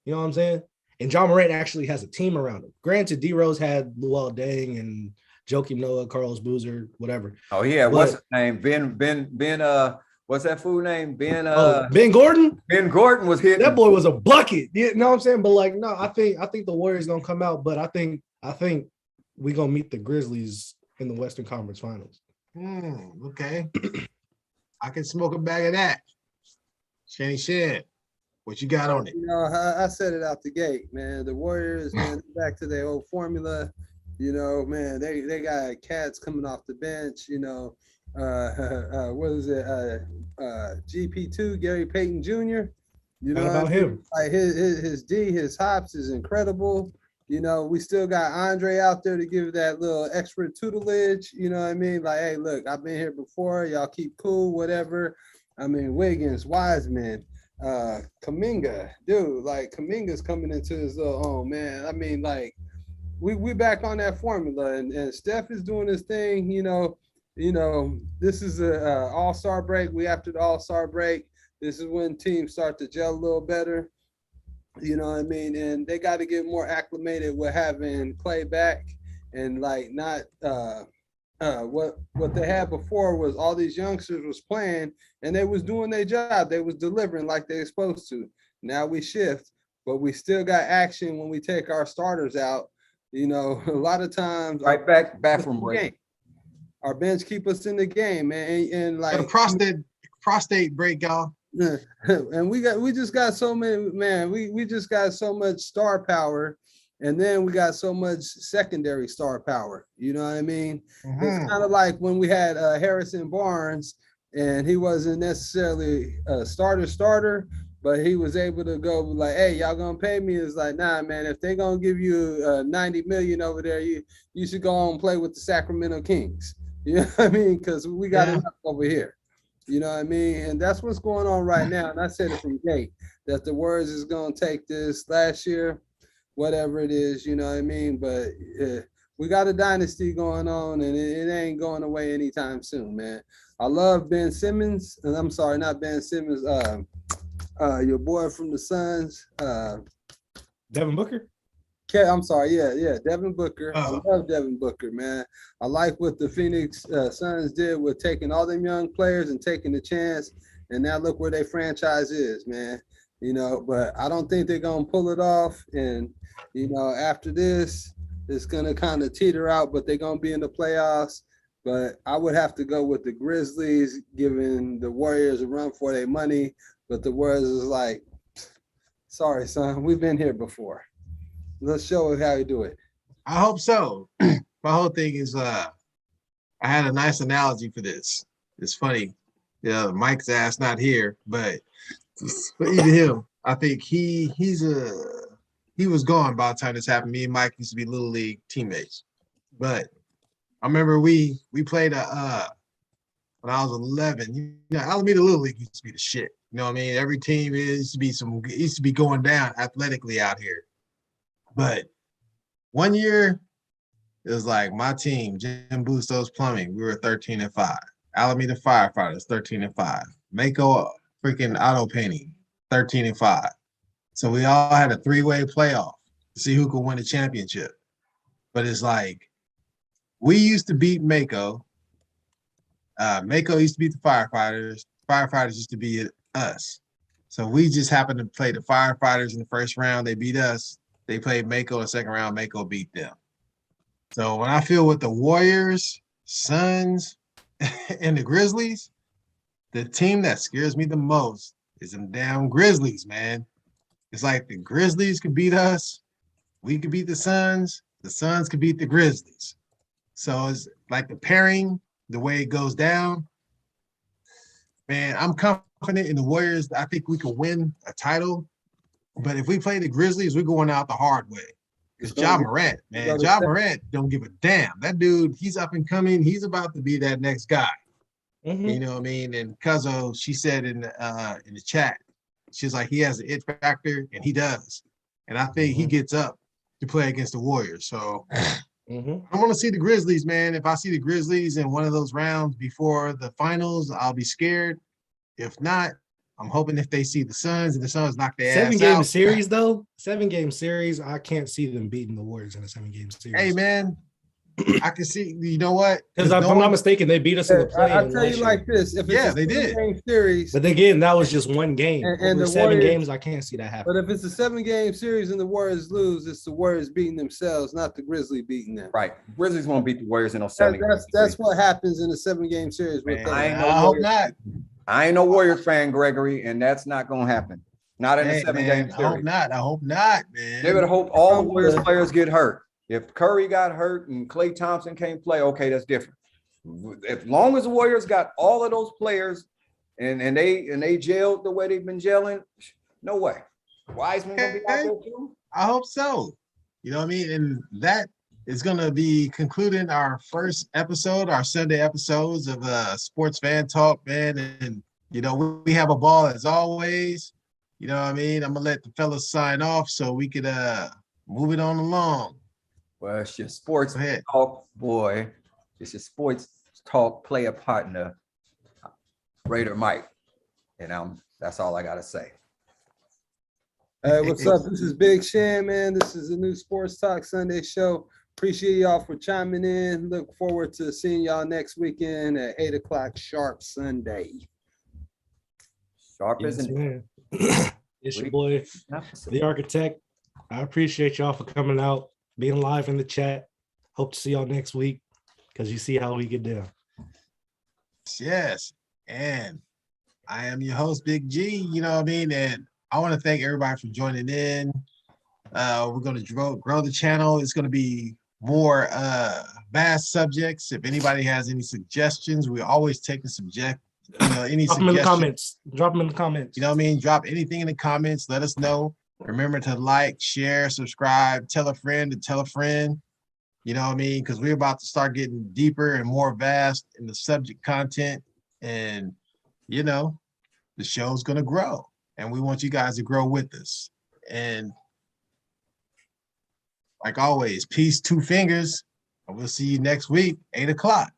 You know what I'm saying? And John Morant actually has a team around him. Granted, D Rose had Luol Deng and Joakim Noah, Carlos Boozer, whatever. Oh yeah, what's his name? Ben. What's that fool name? Ben Gordon? Ben Gordon was hitting. That boy was a bucket. You know what I'm saying? But like, no, I think the Warriors gonna come out, but I think we're gonna meet the Grizzlies in the Western Conference Finals. Okay. I can smoke a bag of that. Shan, what you got on it? You know, I said it out the gate, man. The Warriors, man, back to their old formula. You know, man, they got cats coming off the bench. You know, what is it? GP2, Gary Payton Jr. You know about him? Like his hops is incredible. You know, we still got Andre out there to give that little extra tutelage. You know what I mean? Like, hey, look, I've been here before. Y'all keep cool, whatever. I mean, Wiggins, Wiseman, Kuminga, dude. Like, Kuminga's coming into his little own, man. I mean, like, we back on that formula, and Steph is doing his thing. You know, this is a All-Star break. We after the All-Star break. This is when teams start to gel a little better. You know what I mean? And they got to get more acclimated with having Klay back and like not what they had before was all these youngsters was playing and they was doing their job. They was delivering like they were supposed to. Now we shift, but we still got action when we take our starters out. You know, a lot of times right back from break. Our bench keep us in the game, man. And like a prostate break, y'all. And we just got so many, man. We just got so much star power, and then we got so much secondary star power. You know what I mean? It's kind of like when we had Harrison Barnes, and he wasn't necessarily a starter, but he was able to go like, hey, y'all gonna pay me? It's like, nah, man. If they gonna give you 90 million over there, you should go on and play with the Sacramento Kings. You know what I mean? Because we got enough over here. You know what I mean? And that's what's going on right now. And I said it from gate that the Warriors is going to take this last year, whatever it is, you know what I mean? But we got a dynasty going on and it ain't going away anytime soon, man. I love Ben Simmons. And I'm sorry, not Ben Simmons. Your boy from the Suns. Devin Booker? I'm sorry, yeah, Devin Booker. I love Devin Booker, man. I like what the Phoenix Suns did with taking all them young players and taking the chance, and now look where their franchise is, man. You know, but I don't think they're gonna pull it off. And you know, after this, it's gonna kind of teeter out, but they're gonna be in the playoffs. But I would have to go with the Grizzlies, giving the Warriors a run for their money. But the Warriors is like, sorry, son, we've been here before. Let's show how you do it. I hope so. My whole thing is I had a nice analogy for this. It's funny. Yeah, Mike's ass not here, but even him, I think he's he was gone by the time this happened. Me and Mike used to be little league teammates. But I remember we played when I was 11. You know, Alameda Little League used to be the shit. You know what I mean? Every team used to be going down athletically out here. But one year, it was like my team, Jim Bustos Plumbing, we were 13-5. Alameda Firefighters, 13-5. Mako freaking Auto Painting, 13-5. So we all had a three-way playoff to see who could win the championship. But it's like, we used to beat Mako. Mako used to beat the firefighters. Firefighters used to beat us. So we just happened to play the firefighters in the first round. They beat us. They played Mako in the second round. Mako beat them. So when I feel with the Warriors, Suns, and the Grizzlies, the team that scares me the most is them damn Grizzlies, man. It's like the Grizzlies could beat us. We could beat the Suns could beat the Grizzlies. So it's like the pairing, the way it goes down. Man, I'm confident in the Warriors. I think we can win a title. But if we play the Grizzlies, we're going out the hard way. It's Ja Morant, man. Ja Morant don't give a damn. That dude, he's up and coming. He's about to be that next guy. Mhm. You know what I mean? And Cuzzo, she said in the chat, she's like, he has the it factor, and he does. And I think he gets up to play against the Warriors. So I want to see the Grizzlies, man. If I see the Grizzlies in one of those rounds before the finals, I'll be scared. If not, I'm hoping if they see the Suns and the Suns knock their ass out. 7-game series, though. 7-game series. I can't see them beating the Warriors in a 7-game series. Hey, man, I can see. You know what? Because if I'm not mistaken, they beat us in the play. I'll tell you like this: if it's they did. 7-game series, But again, that was just one game. And the the 7 Warriors- games, I can't see that happen. but if it's a 7-game series and the Warriors lose, it's the Warriors beating themselves, not the Grizzlies beating them. Right. Grizzlies won't beat the Warriors in no 7. That's what happens in a 7-game series. With Man, I ain't I hope not. I ain't no Warriors fan, Gregory, and that's not gonna happen. Not in a 7-game I hope series. not. I hope not, man. They better hope all the Warriors players get hurt. If Curry got hurt and Klay Thompson can't play, okay, that's different. As long as the Warriors got all of those players and they gelled the way they've been gelling, no way. Wiseman gonna be out there too. I hope so. You know what I mean? And that is going to be concluding our first episode, our Sunday episodes of Sports Fan Talk, man. And, you know, we have a ball as always. You know what I mean? I'm going to let the fellas sign off so we could move it on along. Well, it's your sports Go ahead. talk, boy. It's your sports talk player partner, Raider Mike. And that's all I got to say. What's up? This is Big Shann, man. This is the new Sports Talk Sunday show. Appreciate y'all for chiming in. Look forward to seeing y'all next weekend at 8 o'clock sharp Sunday. Sharp Yes, as an man. It's your boy, the architect. I appreciate y'all for coming out, being live in the chat. Hope to see y'all next week because you see how we get down. Yes. And I am your host, Big G. You know what I mean? And I want to thank everybody for joining in. We're going to grow the channel. It's going to be more vast subjects. If anybody has any suggestions, we always take the subject. You know, any Drop them in the suggestions. comments. Drop them in the comments. You know what I mean? Drop anything in the comments. Let us know. Remember to like, share, subscribe, tell a friend to tell a friend. You know what I mean? Because we're about to start getting deeper and more vast in the subject content. And, you know, the show's going to grow. And we want you guys to grow with us. And like always, peace, 2 fingers. And we'll see you next week, 8 o'clock.